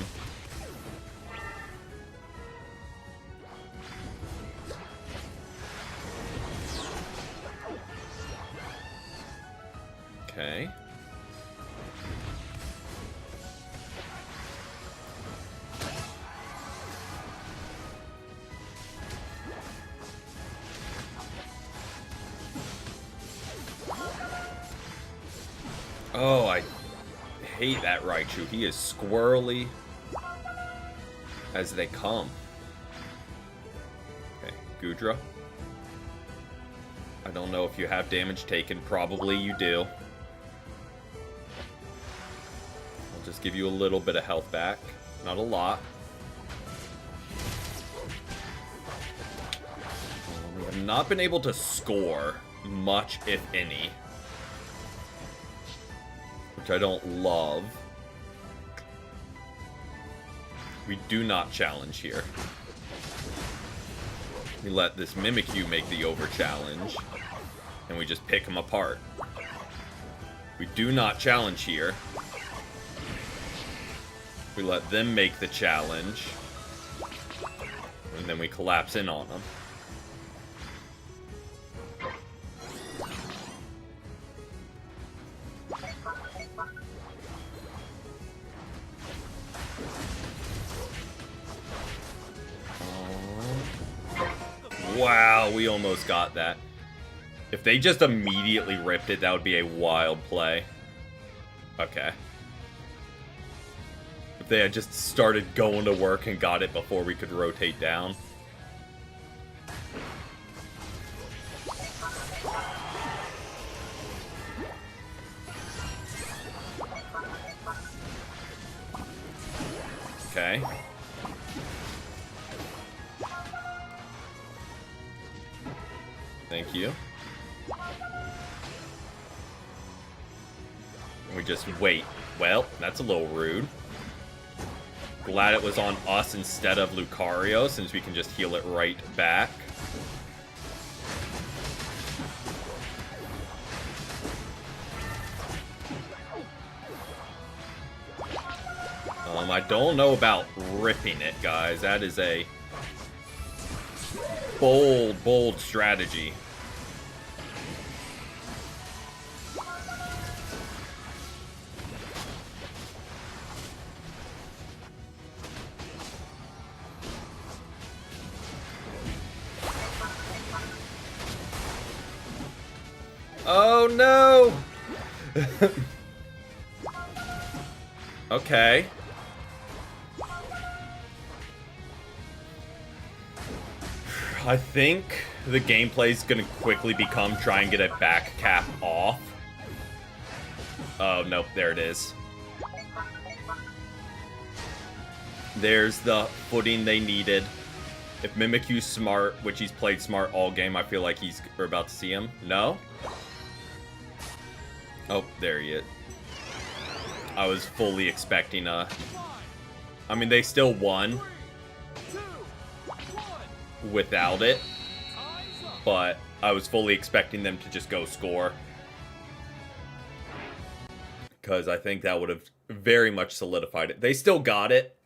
Okay. Oh, I hate that Raichu. He is squirrely as they come. Okay, Goodra. I don't know if you have damage taken. Probably you do. I'll just give you a little bit of health back. Not a lot. We have not been able to score much, if any. Which I don't love. We do not challenge here. We let this Mimikyu make the over challenge, and we just pick him apart. We do not challenge here. We let them make the challenge, and then we collapse in on them. Wow, we almost got that. If they just immediately ripped it, that would be a wild play. Okay. If they had just started going to work and got it before we could rotate down. Okay. Thank you. We just wait. Well, that's a little rude. Glad it was on us instead of Lucario, since we can just heal it right back. I don't know about ripping it, guys. That is a bold, bold strategy. Oh no! Okay. I think the gameplay is going to quickly become try and get a back cap off. Oh, nope, there it is. There's the footing they needed. If Mimikyu's smart, which he's played smart all game, I feel like we're about to see him. No? Oh, there he is. I was fully expecting a... I mean, they still won without it, but I was fully expecting them to just go score, because I think that would have very much solidified it. They still got it.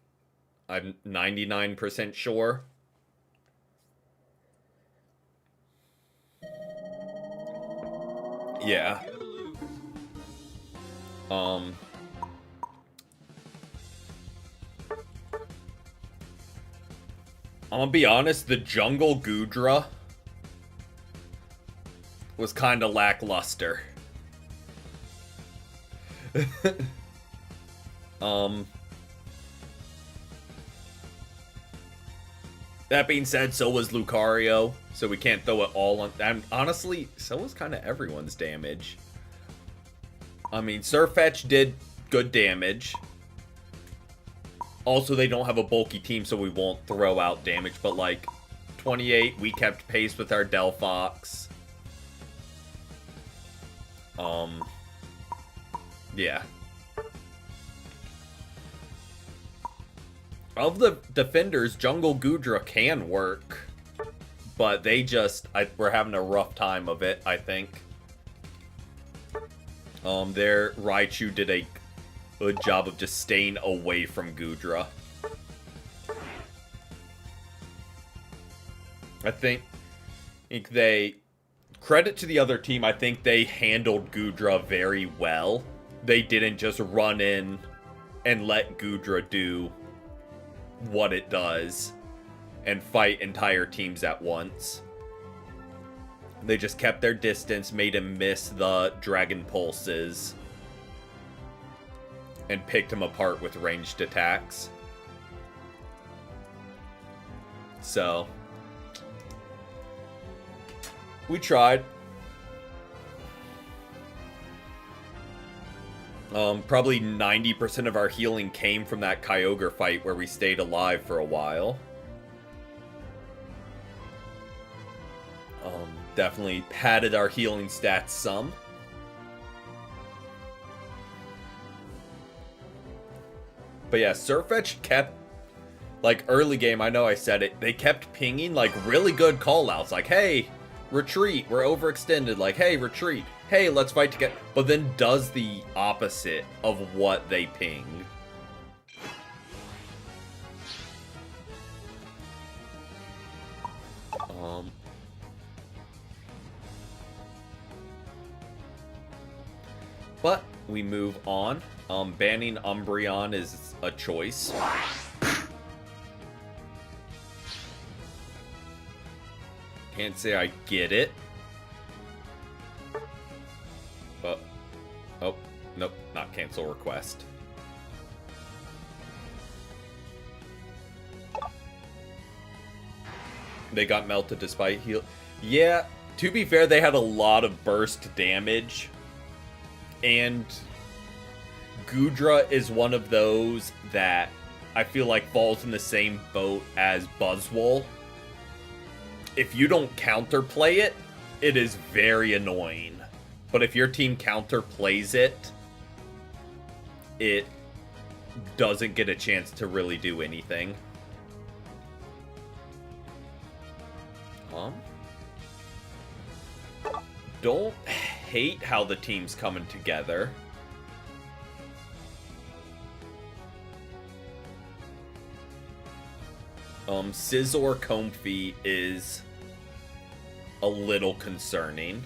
I'm 99% sure. Yeah. I'm gonna be honest, the jungle Goodra was kind of lackluster. That being said, so was Lucario, so we can't throw it all on. And honestly, so was kind of everyone's damage. I mean, Surfetch did good damage. Also, they don't have a bulky team, so we won't throw out damage. But, like, 28, we kept pace with our Delphox. Yeah. Of the defenders, Jungle Goodra can work. But they just, we're having a rough time of it, I think. Their Raichu did a good job of just staying away from Goodra. I think they... Credit to the other team, I think they handled Goodra very well. They didn't just run in and let Goodra do what it does and fight entire teams at once. They just kept their distance, made him miss the Dragon Pulses, and picked him apart with ranged attacks. So, we tried. Probably 90% of our healing came from that Kyogre fight where we stayed alive for a while. Definitely padded our healing stats some. But yeah, Surfetch kept, like, early game, I know I said it, they kept pinging, like, really good callouts. Like, hey, retreat, we're overextended. Like, hey, retreat. Hey, let's fight together. But then does the opposite of what they ping. But we move on. Banning Umbreon is a choice. Can't say I get it. But, oh, nope, not cancel request. They got melted despite heal. Yeah, to be fair, they had a lot of burst damage. And Goodra is one of those that I feel like falls in the same boat as Buzzwole. If you don't counterplay it, it is very annoying. But if your team counterplays it, it doesn't get a chance to really do anything. Don't hate how the team's coming together. Scizor Comfey is a little concerning.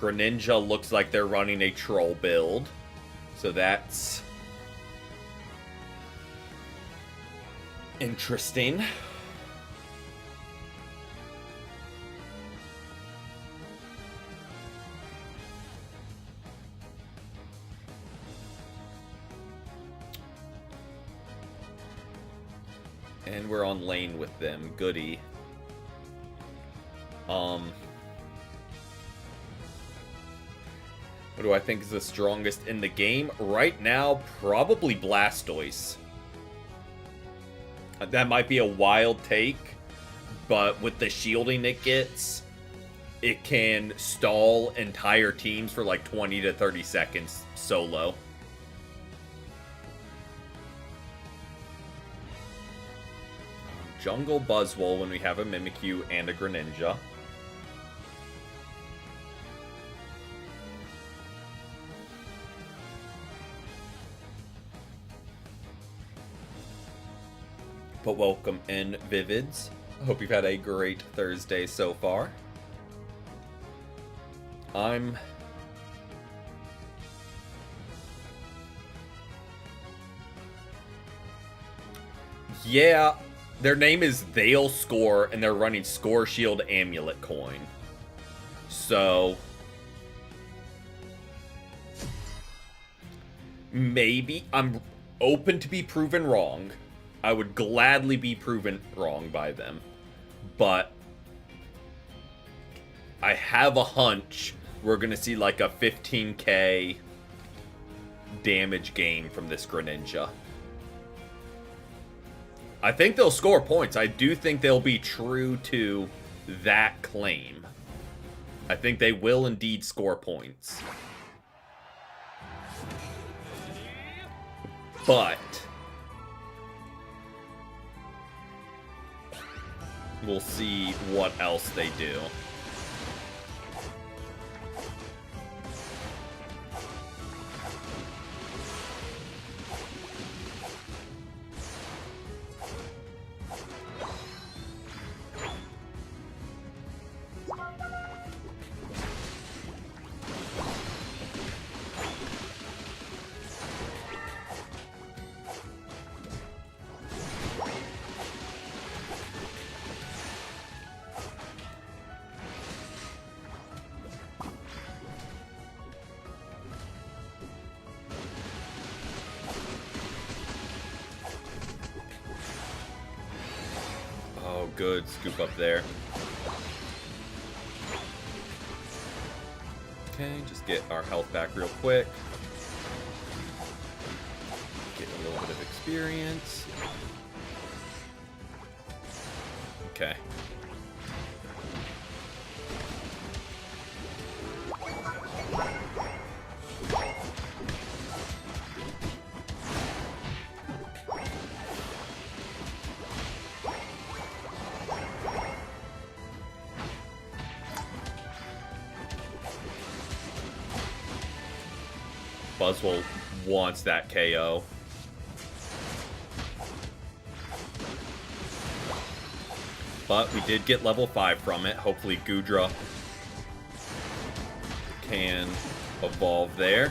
Greninja looks like they're running a troll build. So that's interesting. And we're on lane with them. Goody. What do I think is the strongest in the game? Right now, probably Blastoise. That might be a wild take, but with the shielding it gets, it can stall entire teams for like 20 to 30 seconds solo. Jungle Buzzwole when we have a Mimikyu and a Greninja. But welcome in, Vivids. I hope you've had a great Thursday so far. Yeah, their name is They'll Score, and they're running Score Shield Amulet Coin. So Maybe. I'm open to be proven wrong. I would gladly be proven wrong by them. But I have a hunch we're going to see like a 15k damage gain from this Greninja. I think they'll score points. I do think they'll be true to that claim. I think they will indeed score points. But we'll see what else they do. Oh, good. Scoop up there. Okay, just get our health back real quick. Get a little bit of experience. Okay. Buzzwole wants that KO. But we did get level 5 from it. Hopefully Goodra can evolve there.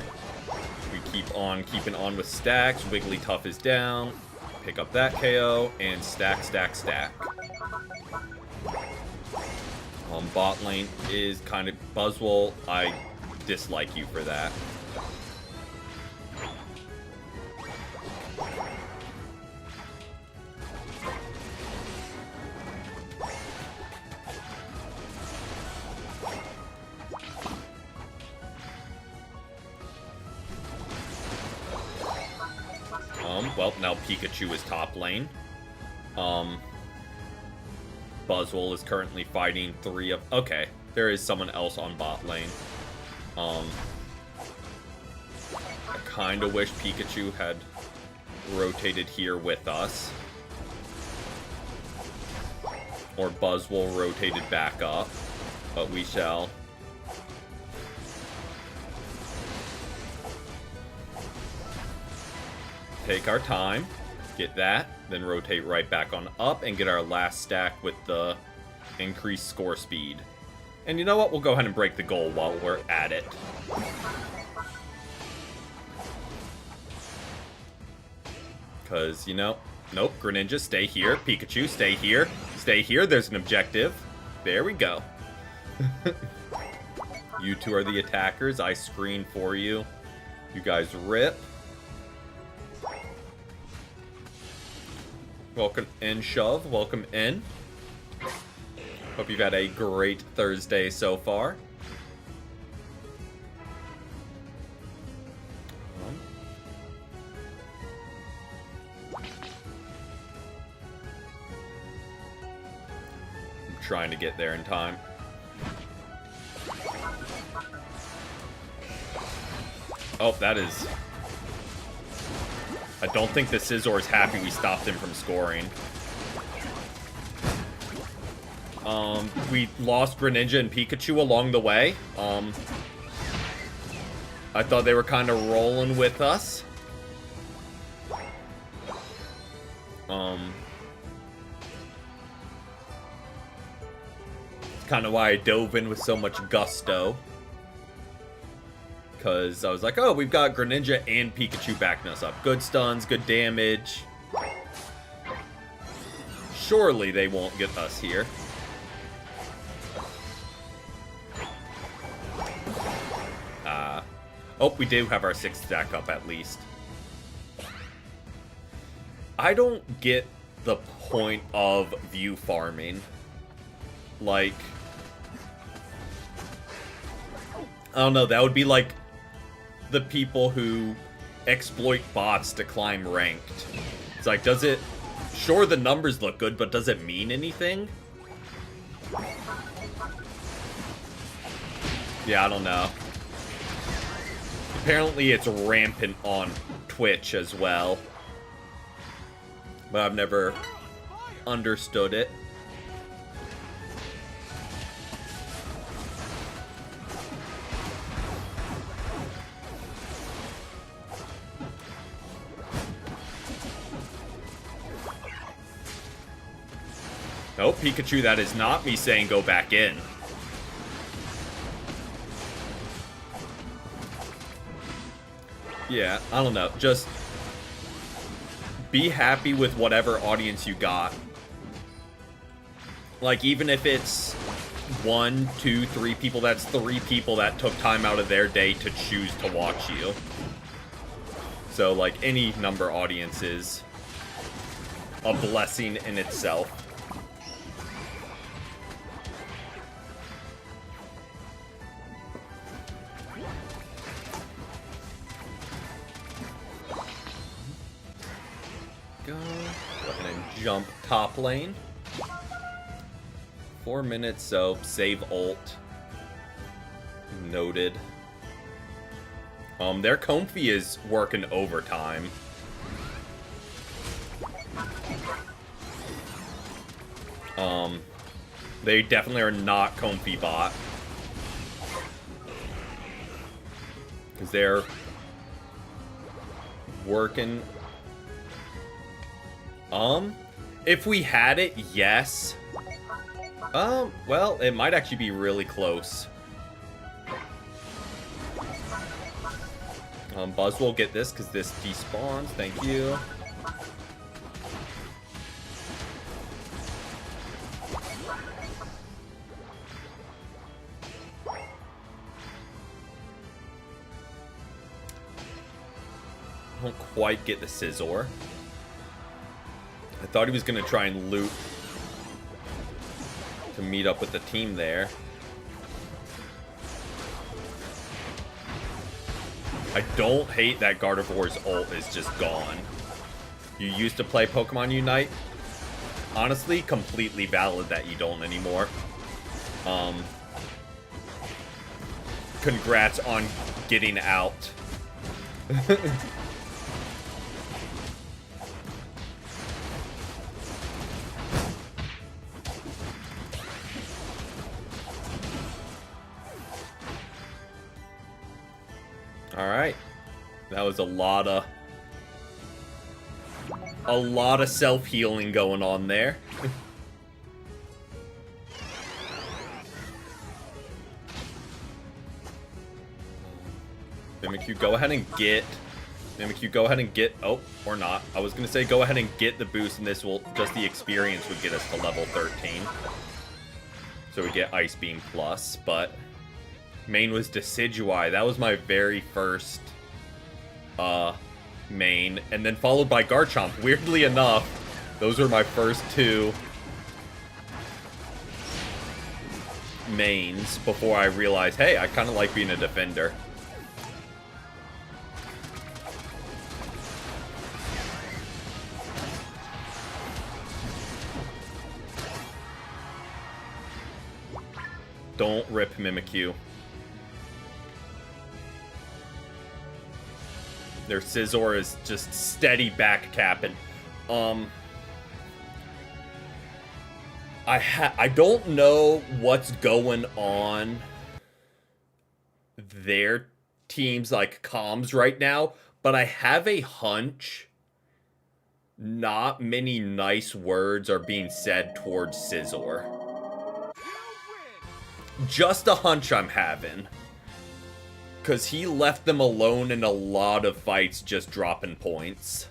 We keep on keeping on with stacks. Wigglytuff is down. Pick up that KO and stack, stack, stack. Bot lane is kind of Buzzwole. I dislike you for that. Well, now Pikachu is top lane. Buzzwole is currently fighting 3 of... Okay, there is someone else on bot lane. I kind of wish Pikachu had rotated here with us. Or Buzzwole rotated back up. But we shall... take our time, get that, then rotate right back on up and get our last stack with the increased score speed. And you know what? We'll go ahead and break the goal while we're at it. Because, you know, nope, Greninja, stay here. Pikachu, stay here. Stay here. There's an objective. There we go. You two are the attackers. I screen for you. You guys rip. Welcome in, Shove. Welcome in. Hope you've had a great Thursday so far. I'm trying to get there in time. Oh, that is... I don't think the Scizor is happy we stopped him from scoring. We lost Greninja and Pikachu along the way. I thought they were kind of rolling with us. It's kind of why I dove in with so much gusto. Because I was like, oh, we've got Greninja and Pikachu backing us up. Good stuns, good damage. Surely they won't get us here. Oh, we do have our 6th stack up at least. I don't get the point of view farming. Like, I don't know, that would be like the people who exploit bots to climb ranked. It's like, does it... Sure, the numbers look good, but does it mean anything? Yeah, I don't know. Apparently it's rampant on Twitch as well. But I've never understood it. Oh, Pikachu, that is not me saying go back in. Yeah, I don't know. Just be happy with whatever audience you got. Like, even if it's 1, 2, 3 people, that's 3 people that took time out of their day to choose to watch you. So, like, any number audience is a blessing in itself. Go ahead and jump top lane. 4 minutes, so save ult. Noted. Their Comfy is working overtime. They definitely are not Comfy bot. Because they're working. If we had it, yes. Well, it might actually be really close. Buzz will get this because this despawns. Thank you. Don't quite get the Scizor. I thought he was going to try and loot to meet up with the team there. I don't hate that Gardevoir's ult is just gone. You used to play Pokemon Unite? Honestly, completely valid that you don't anymore. Congrats on getting out. Alright. That was a lot of self-healing going on there. Mimikyu, go ahead and get... Mimikyu, go ahead and get... Oh, or not. I was going to say go ahead and get the boost, and this will... Just the experience would get us to level 13. So we get Ice Beam Plus, but... Main was Decidueye. That was my very first main. And then followed by Garchomp. Weirdly enough, those were my first 2 mains before I realized, hey, I kind of like being a defender. Don't rip Mimikyu. Their Scizor is just steady back capping. I don't know what's going on their team's like comms right now, but I have a hunch not many nice words are being said towards Scizor. Just a hunch I'm having. Because he left them alone in a lot of fights just dropping points.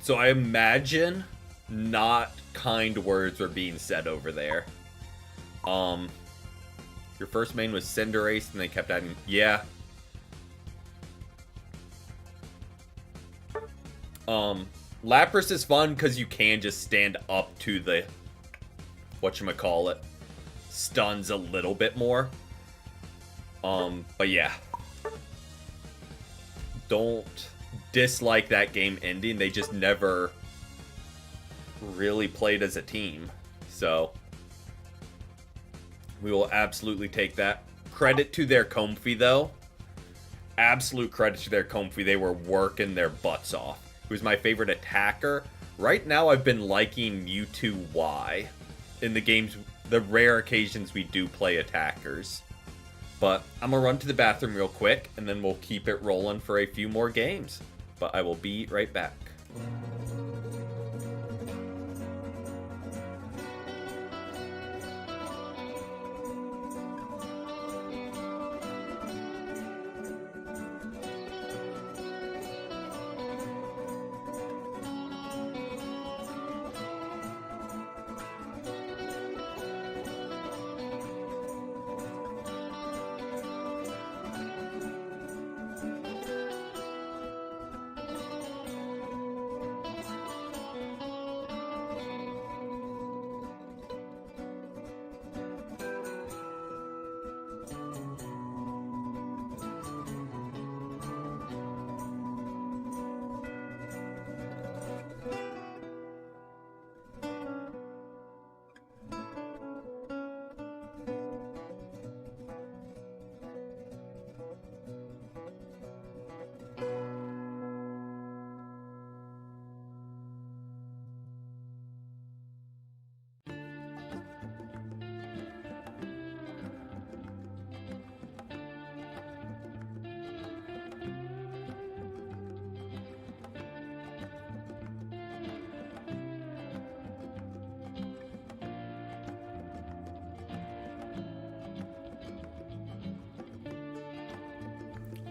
So I imagine not kind words were being said over there. Your first main was Cinderace, and they kept adding... Yeah. Lapras is fun because you can just stand up to the... whatchamacallit. Stuns a little bit more. But yeah. Don't dislike that game ending. They just never really played as a team. So... we will absolutely take that. Credit to their Comfy, though. Absolute credit to their Comfy. They were working their butts off. He was my favorite attacker. Right now, I've been liking Mewtwo Y in the games, the rare occasions we do play attackers. But I'm going to run to the bathroom real quick, and then we'll keep it rolling for a few more games. But I will be right back.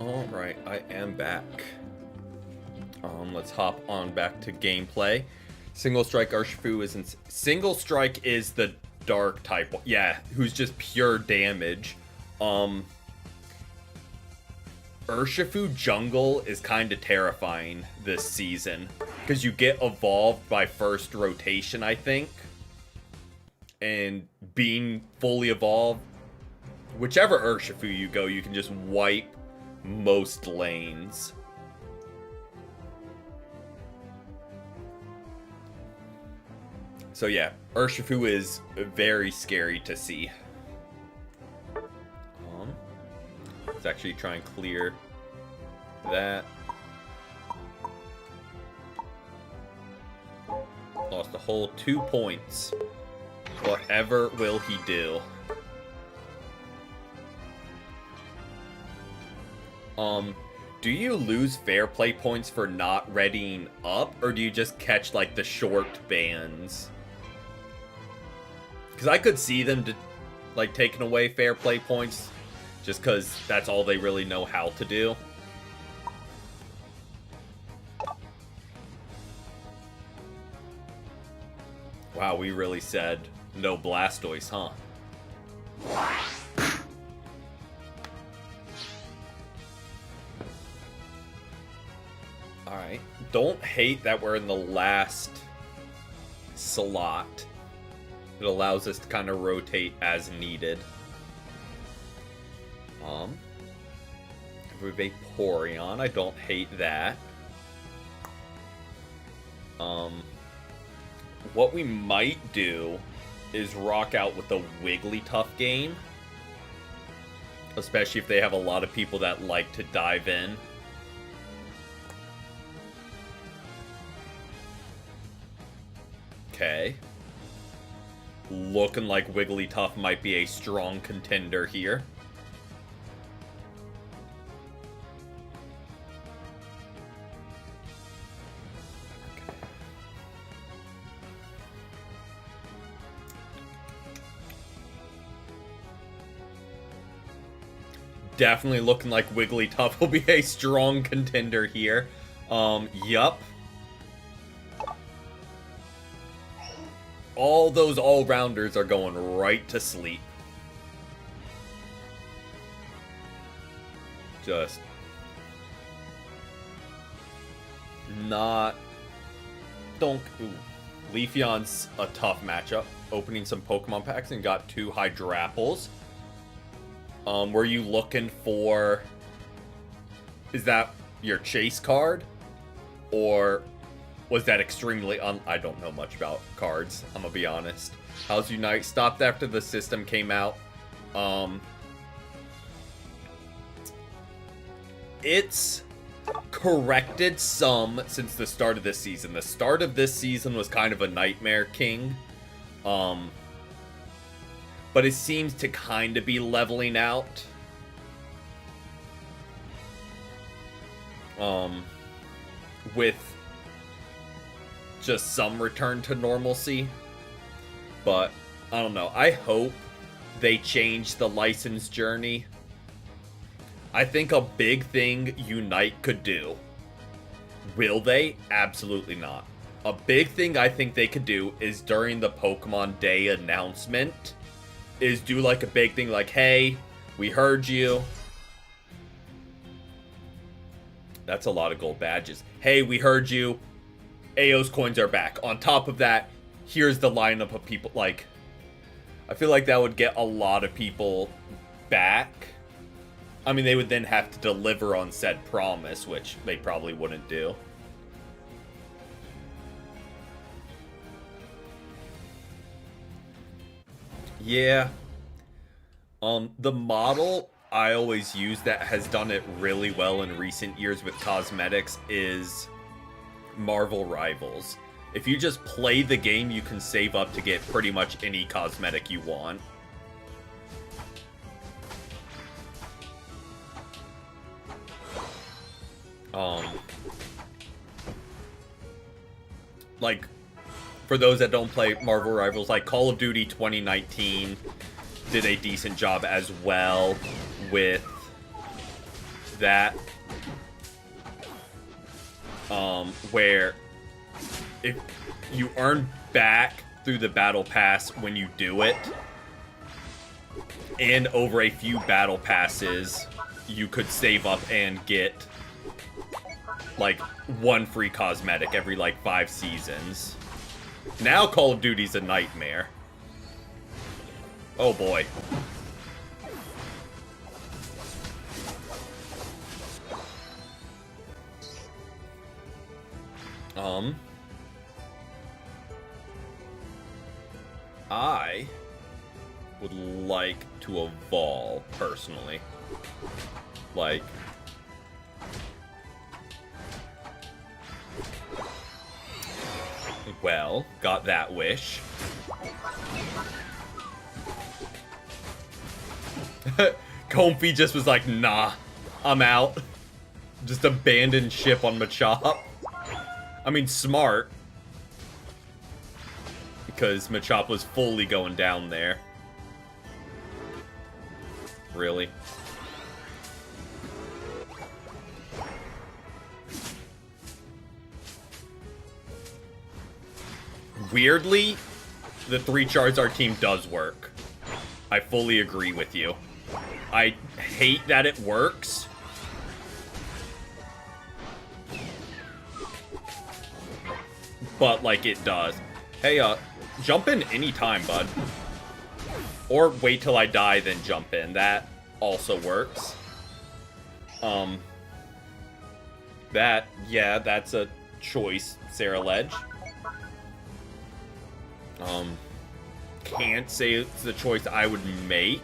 Alright, I am back. Let's hop on back to gameplay. Single Strike Urshifu is Single Strike is the dark type. Yeah, who's just pure damage. Urshifu Jungle is kind of terrifying this season. Because you get evolved by first rotation, I think. And being fully evolved, whichever Urshifu you go, you can just wipe most lanes. So yeah, Urshifu is very scary to see. Let's actually try and clear that. Lost a whole 2 points. Whatever will he do? Do you lose fair play points for not readying up, or do you just catch, like, the short bans? Because I could see them, like, taking away fair play points, just because that's all they really know how to do. Wow, we really said no Blastoise, huh? Alright. Don't hate that we're in the last slot. It allows us to kind of rotate as needed. With Vaporeon, I don't hate that. What we might do is rock out with a Wigglytuff game. Especially if they have a lot of people that like to dive in. Okay. Looking like Wigglytuff might be a strong contender here. Definitely looking like Wigglytuff will be a strong contender here. Yup. All those all-rounders are going right to sleep. Just not... Don't... Ooh. Leafeon's a tough matchup. Opening some Pokemon packs and got 2 Hydrapples. Were you looking for... Is that your chase card? Or was that extremely I don't know much about cards, I'm gonna be honest. How's Unite? Stopped after the system came out. It's corrected some since the start of this season. The start of this season was kind of a Nightmare King. But it seems to kind of be leveling out. With just some return to normalcy. But, I don't know. I hope they change the license journey. I think a big thing Unite could do. Will they? Absolutely not. A big thing I think they could do is during the Pokemon Day announcement, is do like a big thing like, hey, we heard you. That's a lot of gold badges. Hey, we heard you. AO's coins are back. On top of that, here's the lineup of people. Like, I feel like that would get a lot of people back. I mean, they would then have to deliver on said promise, which they probably wouldn't do. Yeah. The model I always use that has done it really well in recent years with cosmetics is Marvel Rivals. If you just play the game, you can save up to get pretty much any cosmetic you want. Like, for those that don't play Marvel Rivals, like Call of Duty 2019 did a decent job as well with that. Where if you earn back through the battle pass when you do it, and over a few battle passes, you could save up and get like 1 free cosmetic every like 5 seasons. Now Call of Duty's a nightmare. Oh boy. I would like to evolve, personally. Like, well, got that wish. Comfy just was like, nah, I'm out. Just abandoned ship on Machop. I mean, smart. Because Machop was fully going down there. Really? Weirdly, the 3 Charizard team does work. I fully agree with you. I hate that it works. But, like, it does. Hey, jump in anytime, bud. Or wait till I die, then jump in. That also works. Yeah, that's a choice, Sarah Ledge. Can't say it's the choice I would make.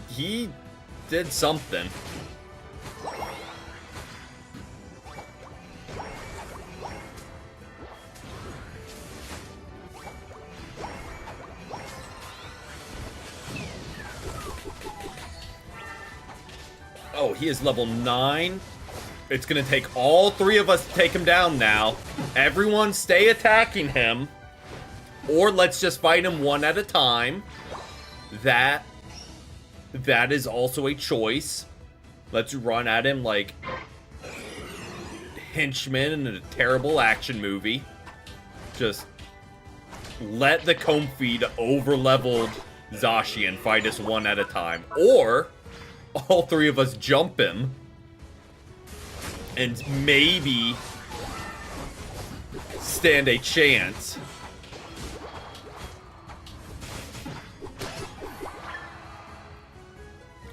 He did something. Oh, he is level 9. It's gonna take all 3 of us to take him down now. Everyone stay attacking him. Or let's just fight him one at a time. That is also a choice. Let's run at him like henchmen in a terrible action movie. Just let the Comfeed over-leveled Zacian fight us one at a time. Or all three of us jump him and maybe stand a chance.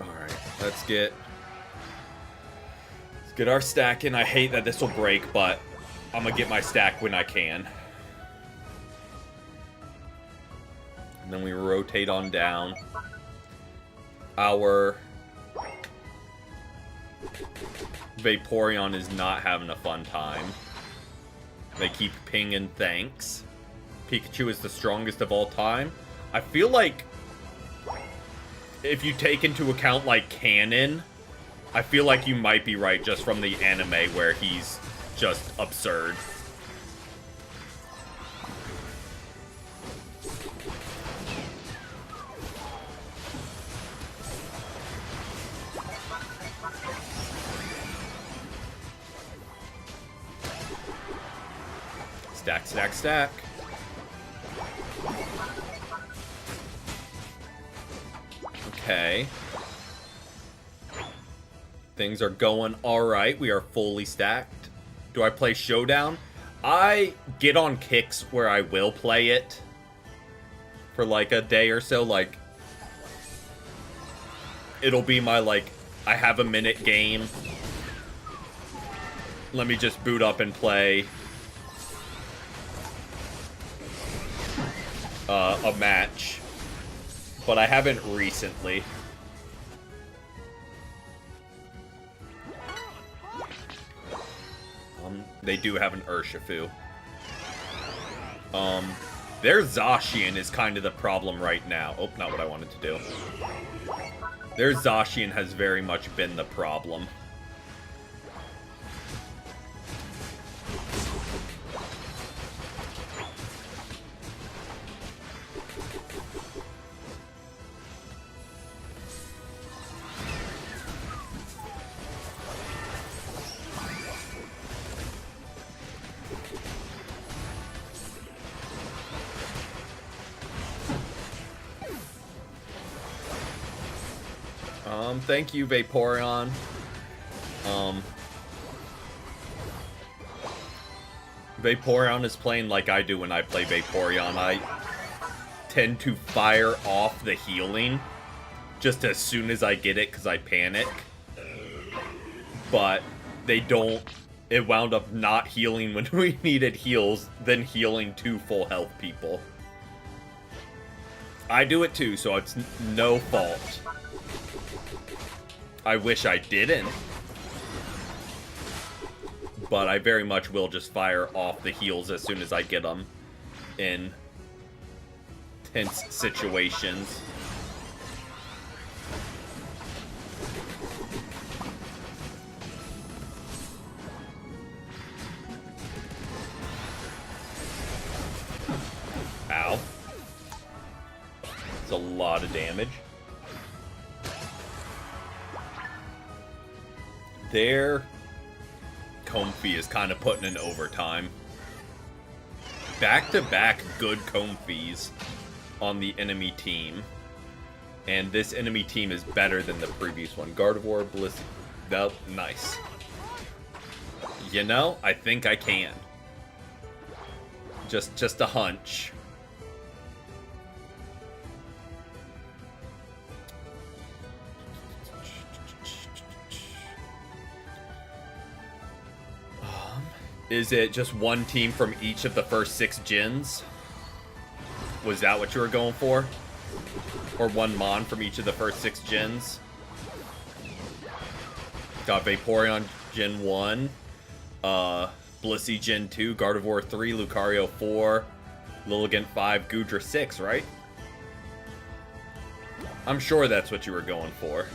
Alright, let's get our stack in. I hate that this will break, but I'm gonna get my stack when I can. And then we rotate on down. Our Vaporeon is not having a fun time. They keep pinging thanks. Pikachu is the strongest of all time. I feel like if you take into account, like, canon, I feel like you might be right just from the anime where he's just absurd. Stack, stack, stack. Okay. Things are going alright. We are fully stacked. Do I play Showdown? I get on kicks where I will play it for like a day or so. Like, it'll be my, like, I have a minute game. Let me just boot up and play a match. But I haven't recently. They do have an Urshifu. Their Zacian is kind of the problem right now. Oh, not what I wanted to do. Their Zacian has very much been the problem. Thank you, Vaporeon. Vaporeon is playing like I do when I play Vaporeon. I tend to fire off the healing just as soon as I get it because I panic. But they don't... It wound up not healing when we needed heals, then healing 2 full health people. I do it too, so it's no fault. I wish I didn't. But I very much will just fire off the heals as soon as I get them in tense situations. Ow. It's a lot of damage. Their Comfey is kind of putting in overtime. Back-to-back good Comfeys on the enemy team. And this enemy team is better than the previous one. Gardevoir, Bliss... Well, nice. You know, I think I can. Just a hunch. Is it just one team from each of the first 6 gens? Was that what you were going for? Or one Mon from each of the first 6 gens? Got Vaporeon Gen 1, Blissey Gen 2, Gardevoir 3, Lucario 4, Lilligant 5, Goodra 6, right? I'm sure that's what you were going for.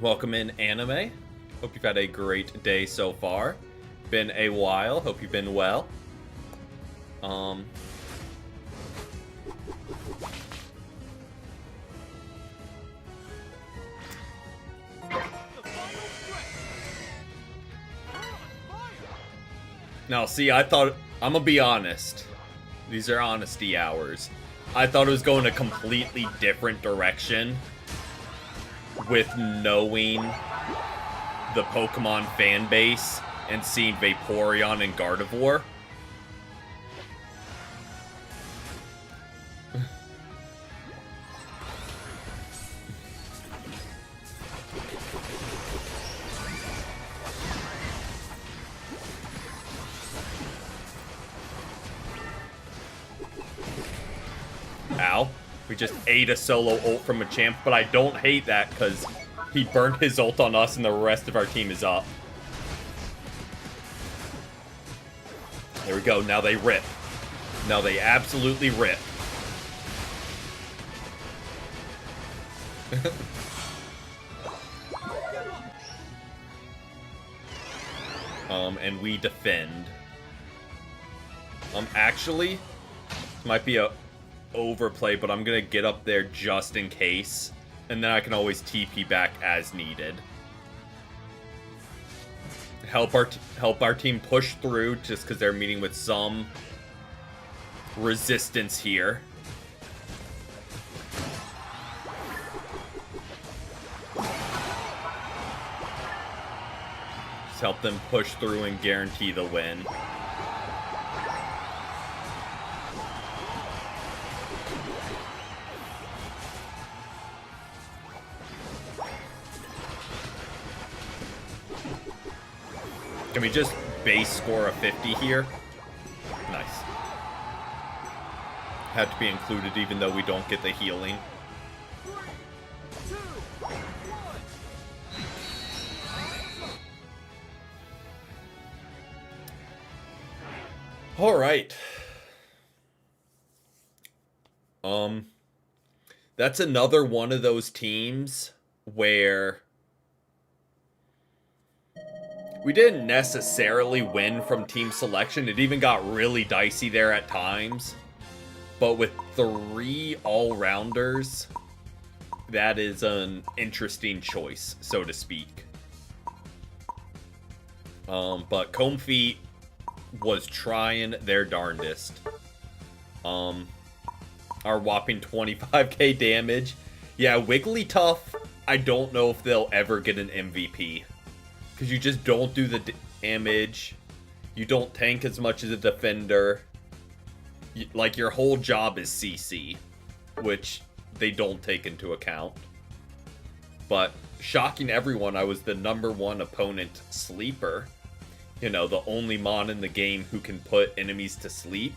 Welcome in, Anime. Hope you've had a great day so far. Been a while. Hope you've been well. Now, see, I thought... I'm gonna be honest. These are honesty hours. I thought it was going a completely different direction with knowing the Pokemon fan base and seeing Vaporeon and Gardevoir. Ow. We just ate a solo ult from a champ, but I don't hate that because he burned his ult on us and the rest of our team is up. There we go. Now they rip. Now they absolutely rip. And we defend. Actually, might be a overplay, but I'm gonna get up there just in case, and then I can always TP back as needed. Help our team push through, just because they're meeting with some resistance here. Just help them push through and guarantee the win. Can we just base score a 50 here? Nice. Had to be included even though we don't get the healing. 3, 2, 1. Alright. That's another one of those teams where we didn't necessarily win from team selection. It even got really dicey there at times. But with 3 all-rounders, that is an interesting choice, so to speak. But Comfy was trying their darndest. Our whopping 25k damage. Yeah, Wigglytuff, I don't know if they'll ever get an MVP. Because you just don't do the damage. You don't tank as much as a defender. Like, your whole job is CC. Which they don't take into account. But, shocking everyone, I was the #1 opponent sleeper. You know, the only mon in the game who can put enemies to sleep.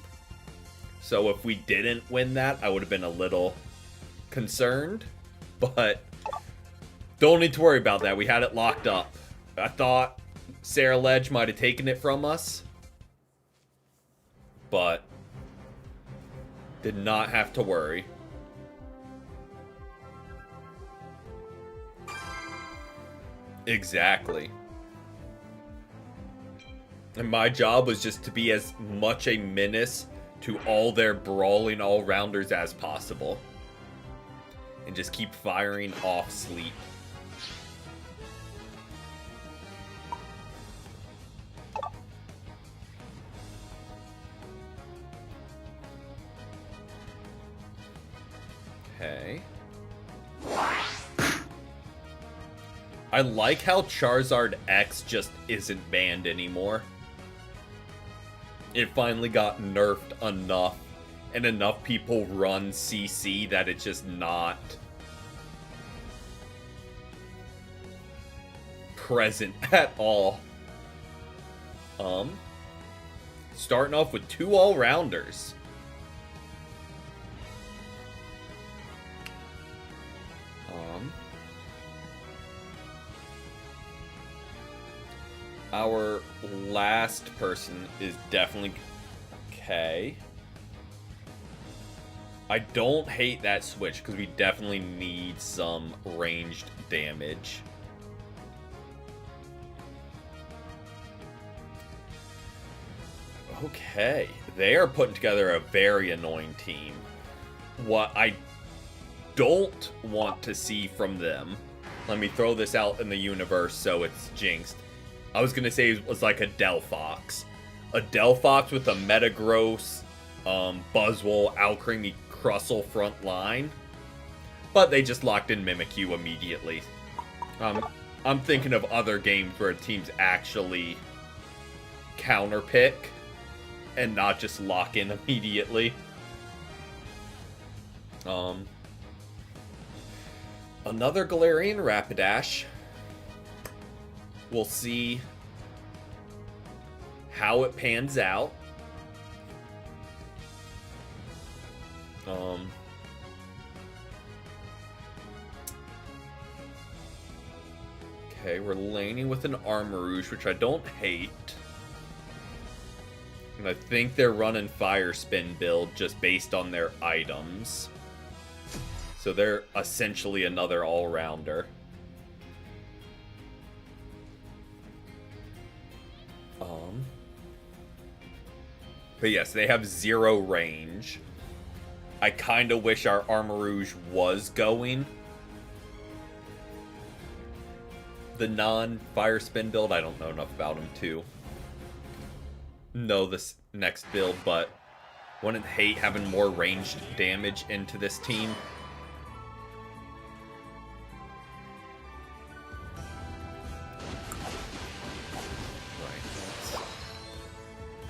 So if we didn't win that, I would have been a little concerned. But, don't need to worry about that. We had it locked up. I thought Sarah Ledge might have taken it from us, but did not have to worry. Exactly. And my job was just to be as much a menace to all their brawling all-rounders as possible. And just keep firing off sleep. Okay. I like how Charizard X just isn't banned anymore. It finally got nerfed enough, and enough people run CC that it's just not present at all. Starting off with 2 all-rounders. Our last person is definitely okay. I don't hate that switch because we definitely need some ranged damage. Okay, they are putting together a very annoying team. What I don't want to see from them, let me throw this out in the universe so it's jinxed. I was going to say it was like a Delphox. A Delphox with a Metagross, Buzzwole, Alcremie, Crustle front line. But they just locked in Mimikyu immediately. I'm thinking of other games where teams actually counterpick and not just lock in immediately. Another Galarian Rapidash. We'll see how it pans out. Okay, we're laning with an Armarouge, which I don't hate. And I think they're running Fire Spin build just based on their items. So they're essentially another all-rounder. But yes, they have 0 range. I kind of wish our Armarouge was going the non-Fire Spin build. I don't know enough about him to know this next build, but wouldn't hate having more ranged damage into this team.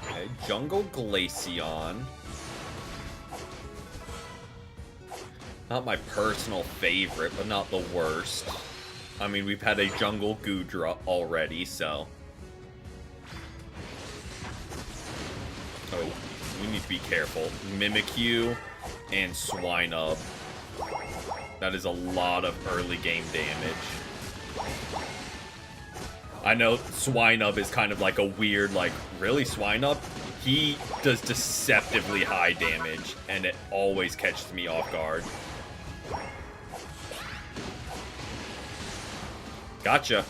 Okay, Jungle Glaceon. Not my personal favorite, but not the worst. I mean, we've had a Jungle Goodra already, so... Oh, we need to be careful. Mimikyu and Swinub. That is a lot of early game damage. I know Swinub is kind of like a weird, like, really, Swinub? He does deceptively high damage, and it always catches me off guard. Gotcha.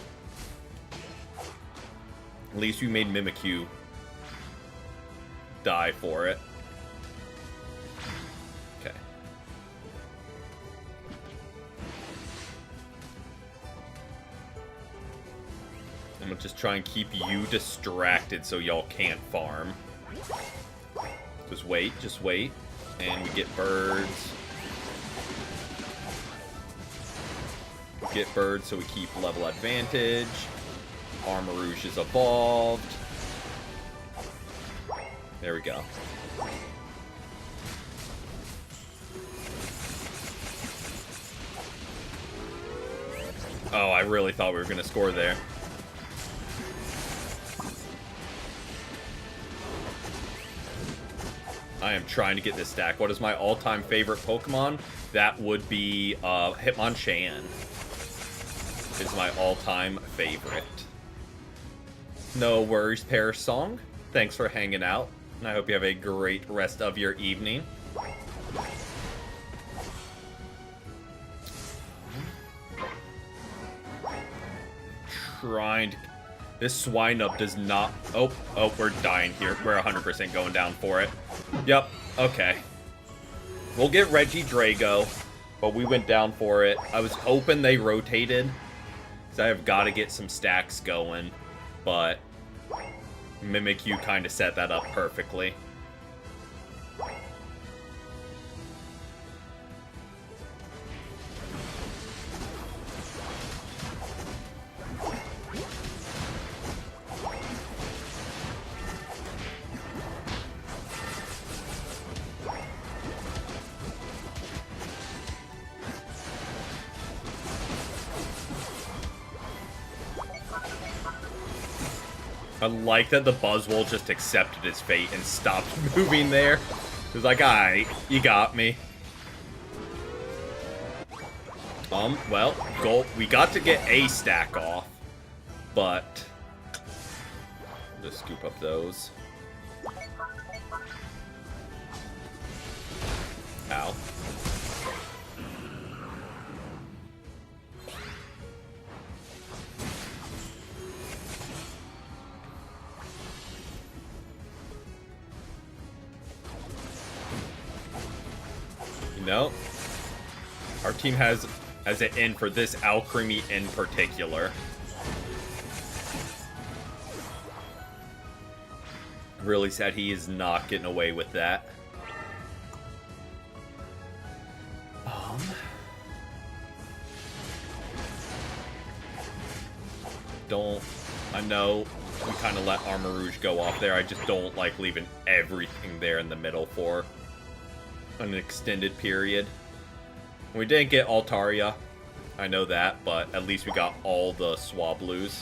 At least we made Mimikyu die for it. Okay. I'm gonna just try and keep you distracted so y'all can't farm. Just wait, and we get birds. Get birds so we keep level advantage. Armarouge is evolved. There we go. Oh, I really thought we were going to score there. I am trying to get this stack. What is my all-time favorite Pokemon? That would be Hitmonchan. Is my all-time favorite. No worries, Paris Song. Thanks for hanging out, and I hope you have a great rest of your evening. Trying to... This Swinub does not... Oh, we're dying here. We're 100% going down for it. Yep, okay. We'll get Regidrago, but we went down for it. I was hoping they rotated, because I have got to get some stacks going, but Mimikyu kind of set that up perfectly. I like that the Buzzwole just accepted his fate and stopped moving there. It was like, alright, you got me. Well, we got to get a stack off, but... Just scoop up those. Ow. No. Our team has an in for this Alcremie in particular. Really sad he is not getting away with that. don't... I know we kind of let Armor Rouge go off there. I just don't like leaving everything there in the middle for an extended period. We didn't get Altaria. I know that, but at least we got all the Swablues.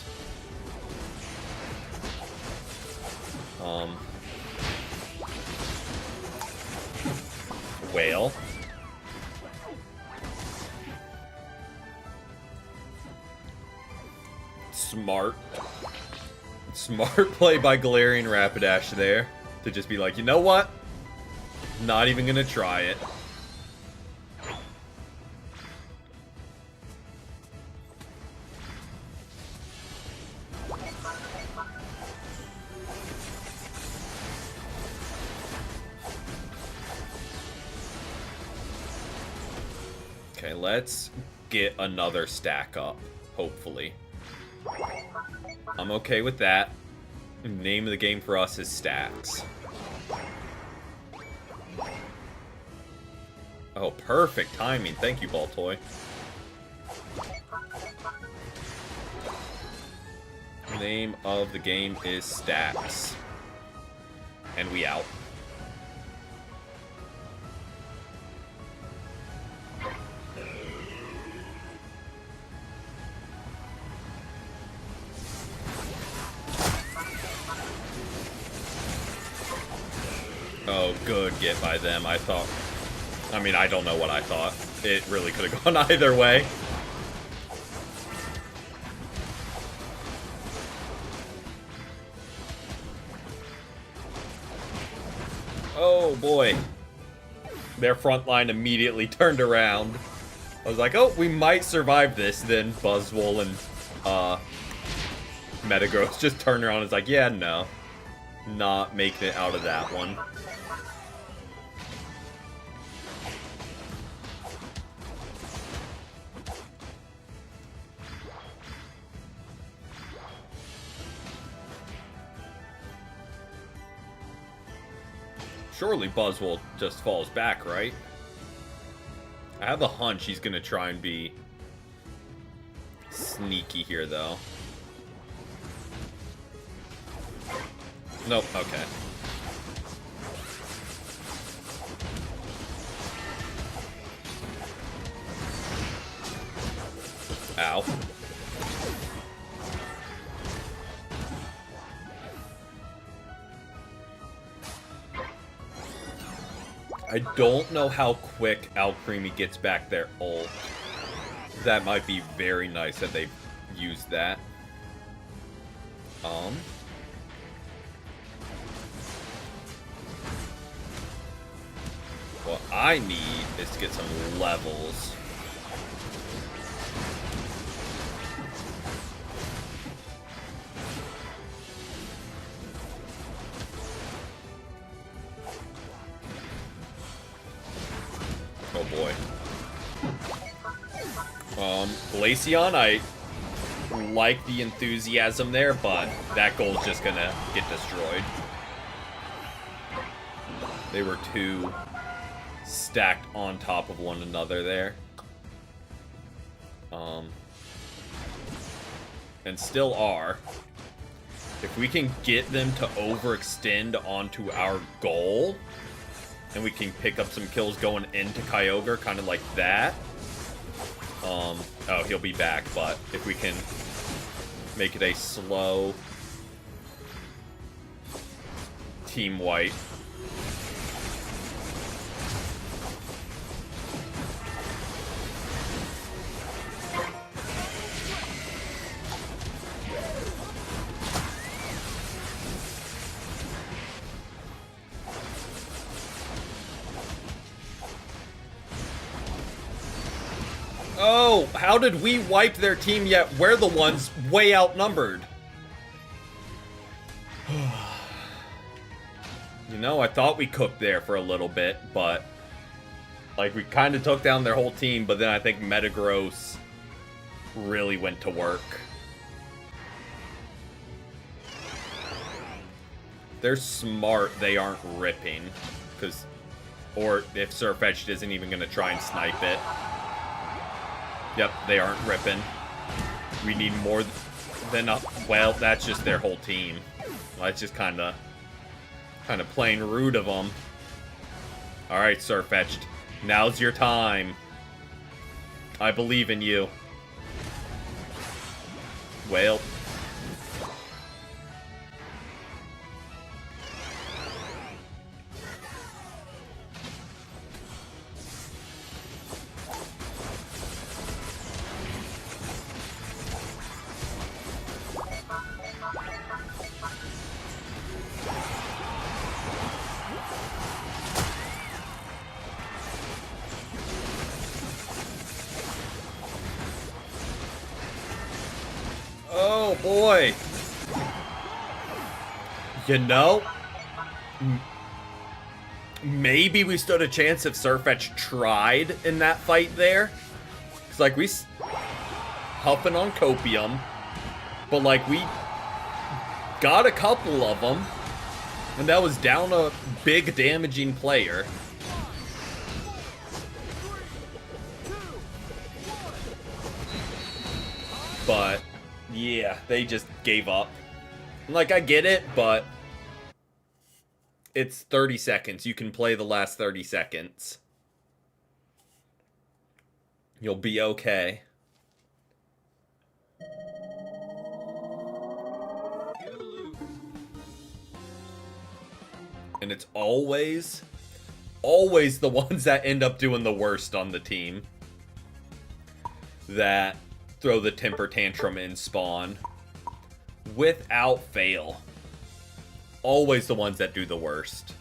Whale. Smart. Smart play by Galarian Rapidash there. To just be like, you know what? Not even gonna try it. Okay, let's get another stack up, hopefully. I'm okay with that. Name of the game for us is stacks. Oh, perfect timing. Thank you, Baltoy. Name of the game is stacks. And we out. Oh, good get by them. I thought... I mean, I don't know what I thought. It really could have gone either way. Oh, boy. Their front line immediately turned around. I was like, oh, we might survive this. Then Buzzwole and Metagross just turned around and was like, yeah, no. Not making it out of that one. Surely Buzzwole just falls back, right? I have a hunch he's gonna try and be sneaky here, though. Nope, okay. Ow. I don't know how quick Alcremie gets back their ult. That might be very nice that they've used that. What I need is to get some levels. Oh boy. Glaceon, I like the enthusiasm there, but that goal's just gonna get destroyed. They were too stacked on top of one another there. And still are. If we can get them to overextend onto our goal, and we can pick up some kills going into Kyogre, kind of like that. Oh, he'll be back, but if we can make it a slow team wipe. Oh, how did we wipe their team yet we're the ones way outnumbered? You know, I thought we cooked there for a little bit, but like we kind of took down their whole team, but then I think Metagross really went to work. They're smart, they aren't ripping, because, or if Sirfetch'd isn't even going to try and snipe it. Yep, they aren't ripping. We need more Then, well, that's just their whole team. Well, that's just kind of playing rude of them. All right, Sirfetch'd. Now's your time. I believe in you. Well. Oh, boy. You know, maybe we stood a chance if Sirfetch'd tried in that fight there. Because, like, we huffing on Copium, but, like, we got a couple of them, and that was down a big damaging player. But yeah, they just gave up. Like, I get it, but it's 30 seconds. You can play the last 30 seconds. You'll be okay. And it's always the ones that end up doing the worst on the team that throw the temper tantrum in spawn. Without fail. Always the ones that do the worst.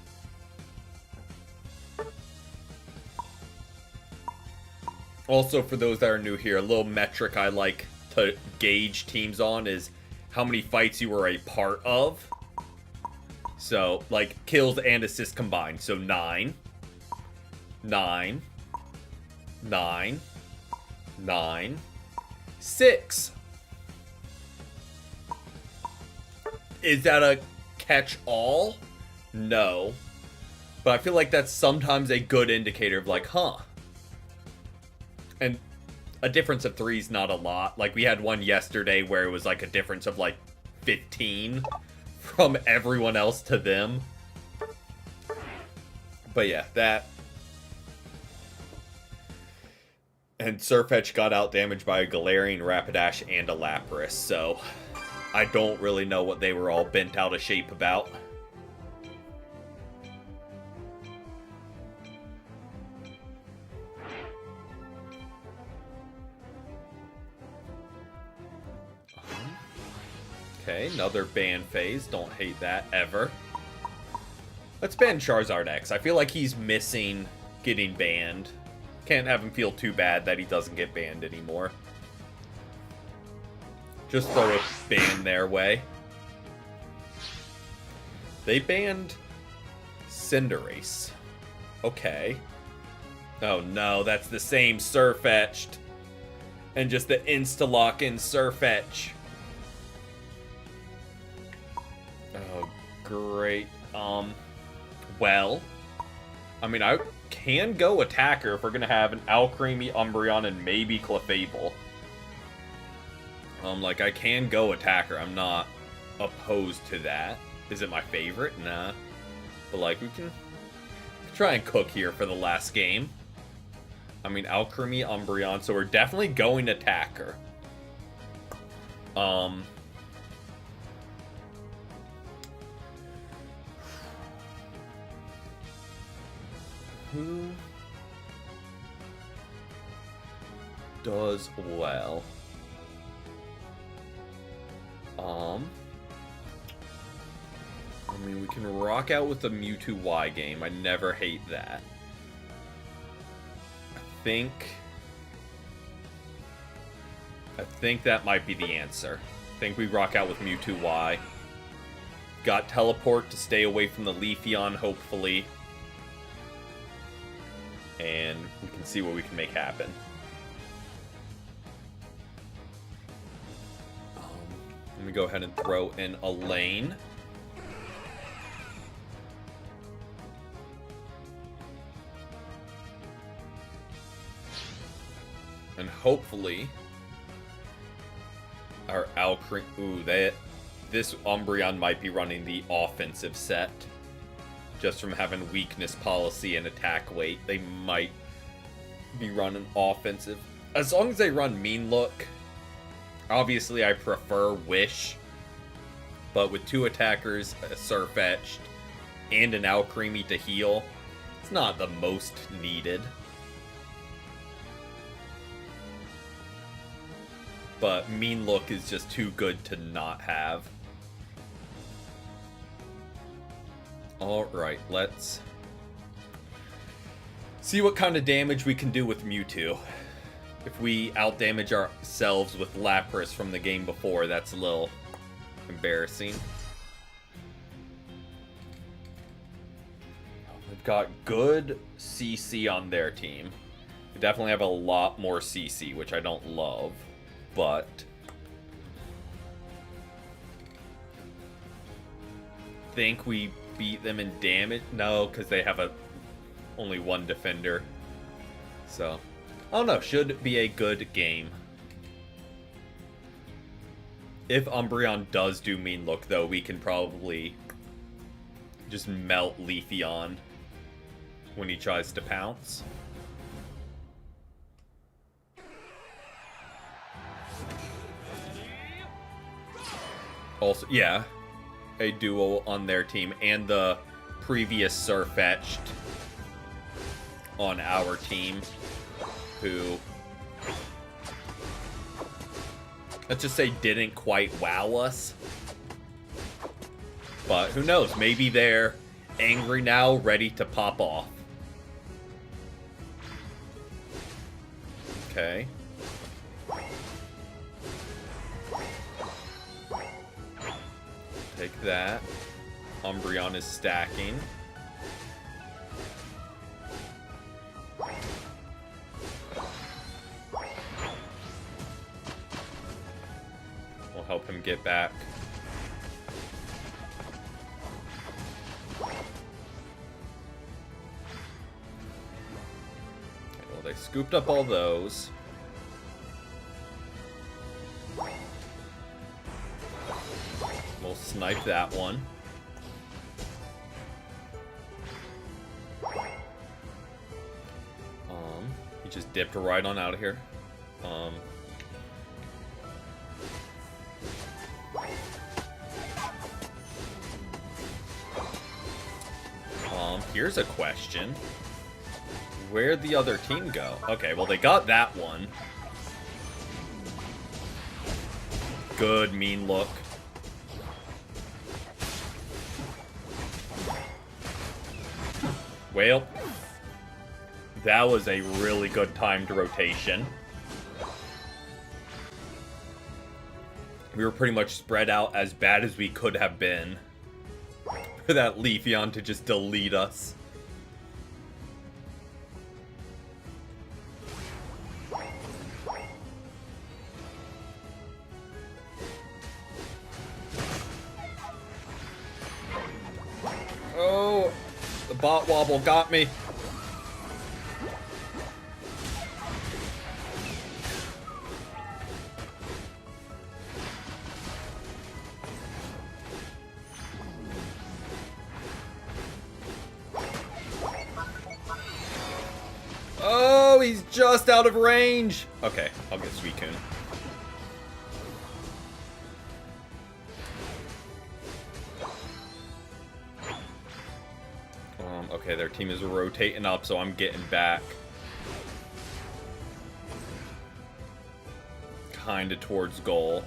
Also, for those that are new here, a little metric I like to gauge teams on is how many fights you were a part of. So, like, kills and assists combined. So, 9. 9. 9. 9. 6. Is that a catch-all? No. But I feel like that's sometimes a good indicator of, like, huh. And a difference of 3 is not a lot. Like, we had one yesterday where it was, like, a difference of, like, 15 from everyone else to them. But yeah, that. And Sirfetch'd got out damaged by a Galarian, Rapidash, and a Lapras, so I don't really know what they were all bent out of shape about. Okay, another ban phase. Don't hate that ever. Let's ban Charizard X. I feel like he's missing getting banned. Can't have him feel too bad that he doesn't get banned anymore. Just throw a ban their way. They banned Cinderace. Okay. Oh no, that's the same Sirfetch'd. And just the insta-lock in Sirfetch. Oh, great. Well, I mean, I can go attacker if we're gonna have an Alcremie, Umbreon, and maybe Clefable. Like, I can go attacker. I'm not opposed to that. Is it my favorite? Nah. But, like, we can try and cook here for the last game. I mean, Alcremie, Umbreon, so we're definitely going attacker. Who does well? I mean, we can rock out with the Mewtwo Y game. I never hate that. I think that might be the answer. I think we rock out with Mewtwo Y. Got Teleport to stay away from the Leafeon, hopefully. And we can see what we can make happen. Let me go ahead and throw in a lane. And hopefully Our Alcrene... Ooh, this Umbreon might be running the offensive set. Just from having weakness policy and attack weight, they might be running offensive. As long as they run Mean Look, obviously I prefer Wish. But with 2 attackers, a Sirfetch'd, and an Alcremie to heal, it's not the most needed. But Mean Look is just too good to not have. Alright, let's see what kind of damage we can do with Mewtwo. If we outdamage ourselves with Lapras from the game before, that's a little embarrassing. We've got good CC on their team. We definitely have a lot more CC, which I don't love, but think we beat them in damage? No, because they have only 1 defender. So, I don't know. Should be a good game. If Umbreon does do Mean Look, though, we can probably just melt Leafeon when he tries to pounce. Also, yeah, a duo on their team, and the previous Sirfetch'd on our team, who, let's just say, didn't quite wow us. But who knows, maybe they're angry now, ready to pop off. Okay. Take that. Umbreon is stacking. We'll help him get back. Okay, well, they scooped up all those. We'll snipe that one. He just dipped right on out of here. Here's a question. Where'd the other team go? Okay, well, they got that one. Good Mean Look. Well, that was a really good timed rotation. We were pretty much spread out as bad as we could have been for that Leafeon to just delete us. Oh, the bot wobble got me. Oh, he's just out of range. Okay, I'll get Suicune. Okay, their team is rotating up, so I'm getting back. Kinda towards goal.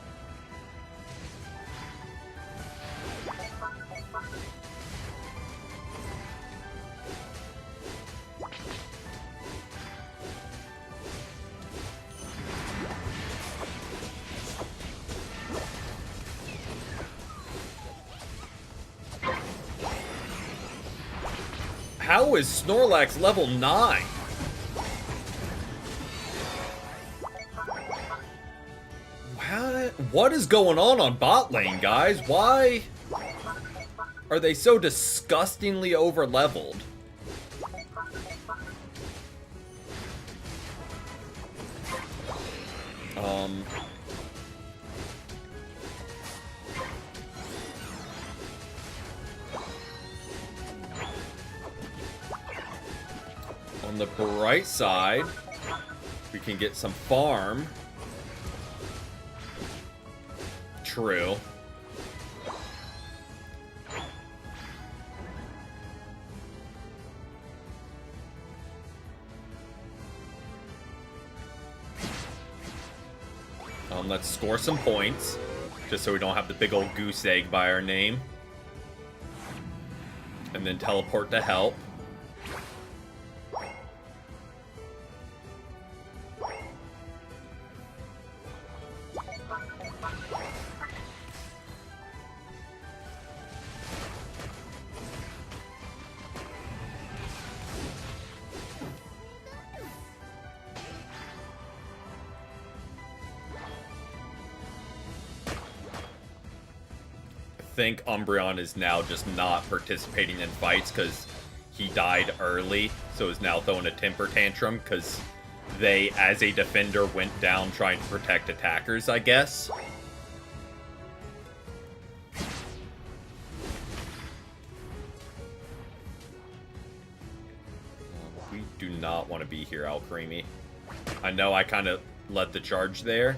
How is Snorlax level 9? What is going on bot lane, guys? Why are they so disgustingly over-leveled? the bright side, we can get some farm. True. Let's score some points, just so we don't have the big old goose egg by our name. And then teleport to help. I think Umbreon is now just not participating in fights because he died early, so is now throwing a temper tantrum because they, as a defender, went down trying to protect attackers, I guess. We do not want to be here, Alcremie. I know I kind of led the charge there.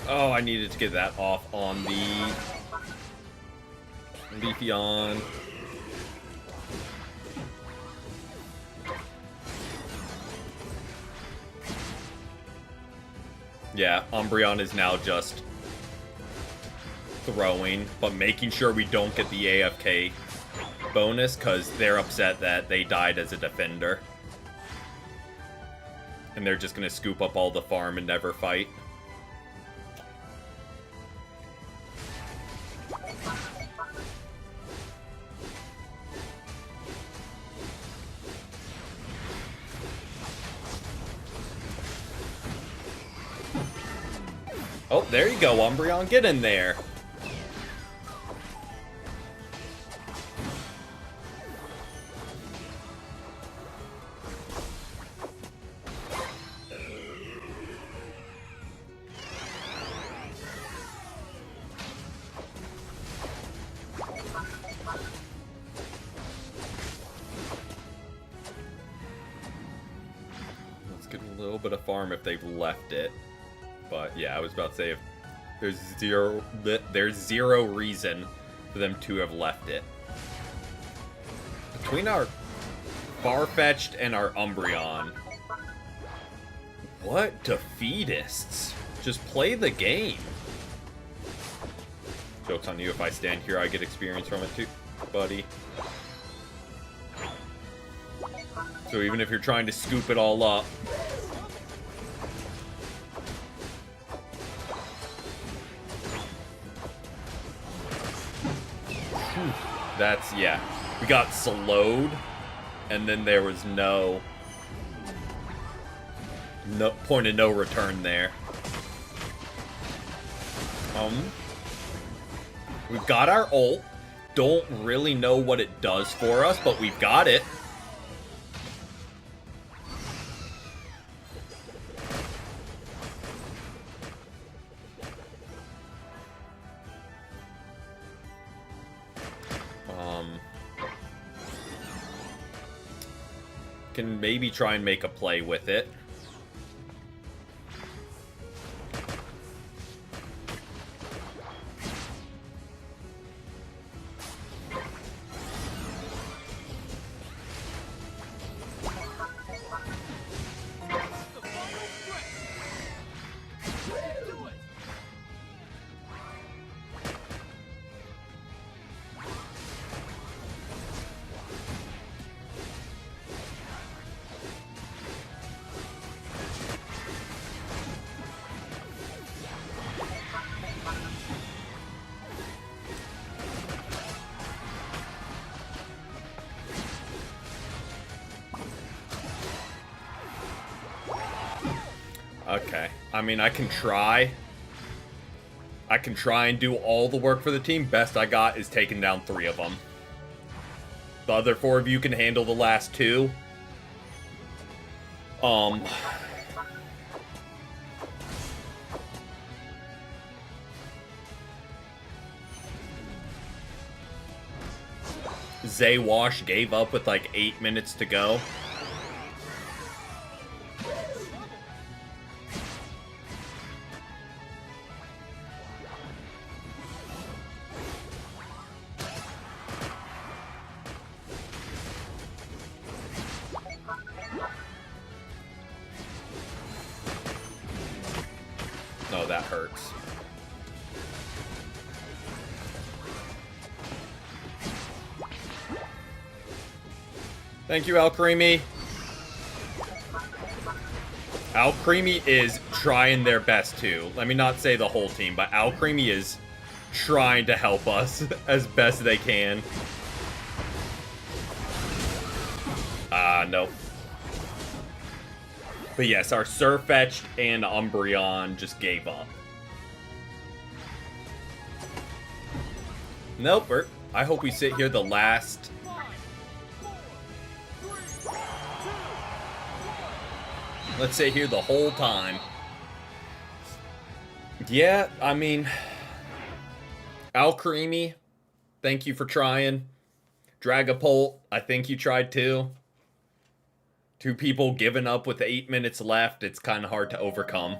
Oh, I needed to get that off on the Leafeon. Yeah, Umbreon is now just throwing, but making sure we don't get the AFK bonus because they're upset that they died as a defender. And they're just going to scoop up all the farm and never fight. Oh, there you go, Umbreon. Get in there. Let's get a little bit of farm if they've left it. But yeah, I was about to say, if there's zero reason for them to have left it. Between our Farfetch'd and our Umbreon, what defeatists? Just play the game. Joke's on you, if I stand here, I get experience from it too, buddy. So even if you're trying to scoop it all up, that's, yeah. We got slowed, and then there was no point of no return there. We've got our ult. Don't really know what it does for us, but we've got it. Can maybe try and make a play with it. Okay. I mean, I can try. I can try and do all the work for the team. Best I got is taking down 3 of them. The other 4 of you can handle the last 2. Zay Wash gave up with like 8 minutes to go. Oh, that hurts. Thank you, Alcreamy. Alcreamy is trying their best too. Let me not say the whole team, but Alcreamy is trying to help us as best they can. Nope. But yes, our Sirfetch'd and Umbreon just gave up. Nope, I hope we sit here the last... Let's sit here the whole time. Yeah, I mean... Alcreamy, thank you for trying. Dragapult, I think you tried too. 2 people giving up with 8 minutes left. It's kind of hard to overcome.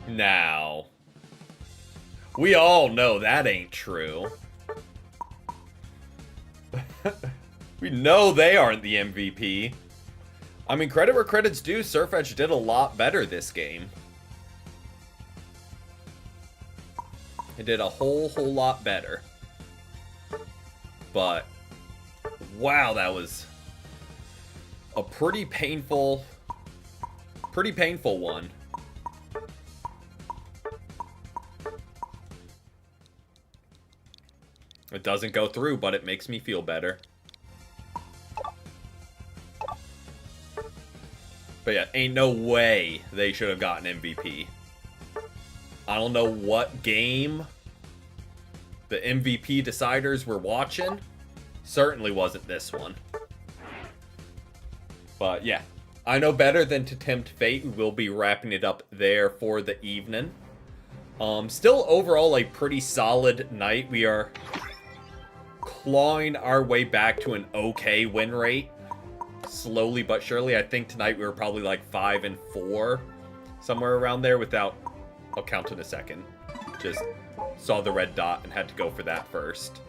Now, we all know that ain't true. We know they aren't the MVP. I mean, credit where credit's due, Sirfetch'd did a lot better this game. It did a whole lot better. But, wow, that was a pretty painful one. It doesn't go through, but it makes me feel better. But yeah, ain't no way they should have gotten MVP. I don't know what game the MVP deciders were watching. Certainly wasn't this one. But yeah, I know better than to tempt fate. We will be wrapping it up there for the evening. Still overall a pretty solid night. We are clawing our way back to an okay win rate. Slowly but surely. I think tonight we were probably like 5-4. Somewhere around there without... I'll count in a second. Just saw the red dot and had to go for that first.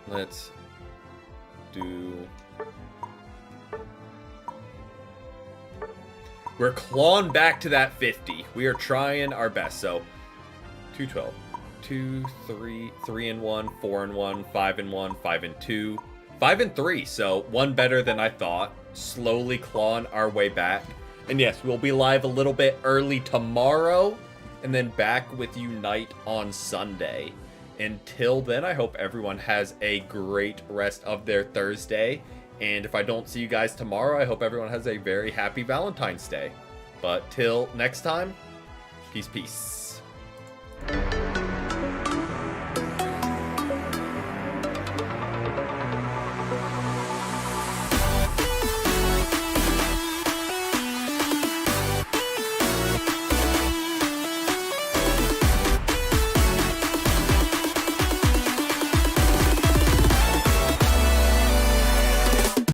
Let's do... We're clawing back to that 50. We are trying our best. So, 212. 2, 3, 3-1, 4-1, 5-1, 5-2, 5-3. So, 1 better than I thought. Slowly clawing our way back. And yes, we'll be live a little bit early tomorrow. And then back with you night on Sunday. Until then, I hope everyone has a great rest of their Thursday. And if I don't see you guys tomorrow, I hope everyone has a very happy Valentine's Day. But till next time, peace, peace.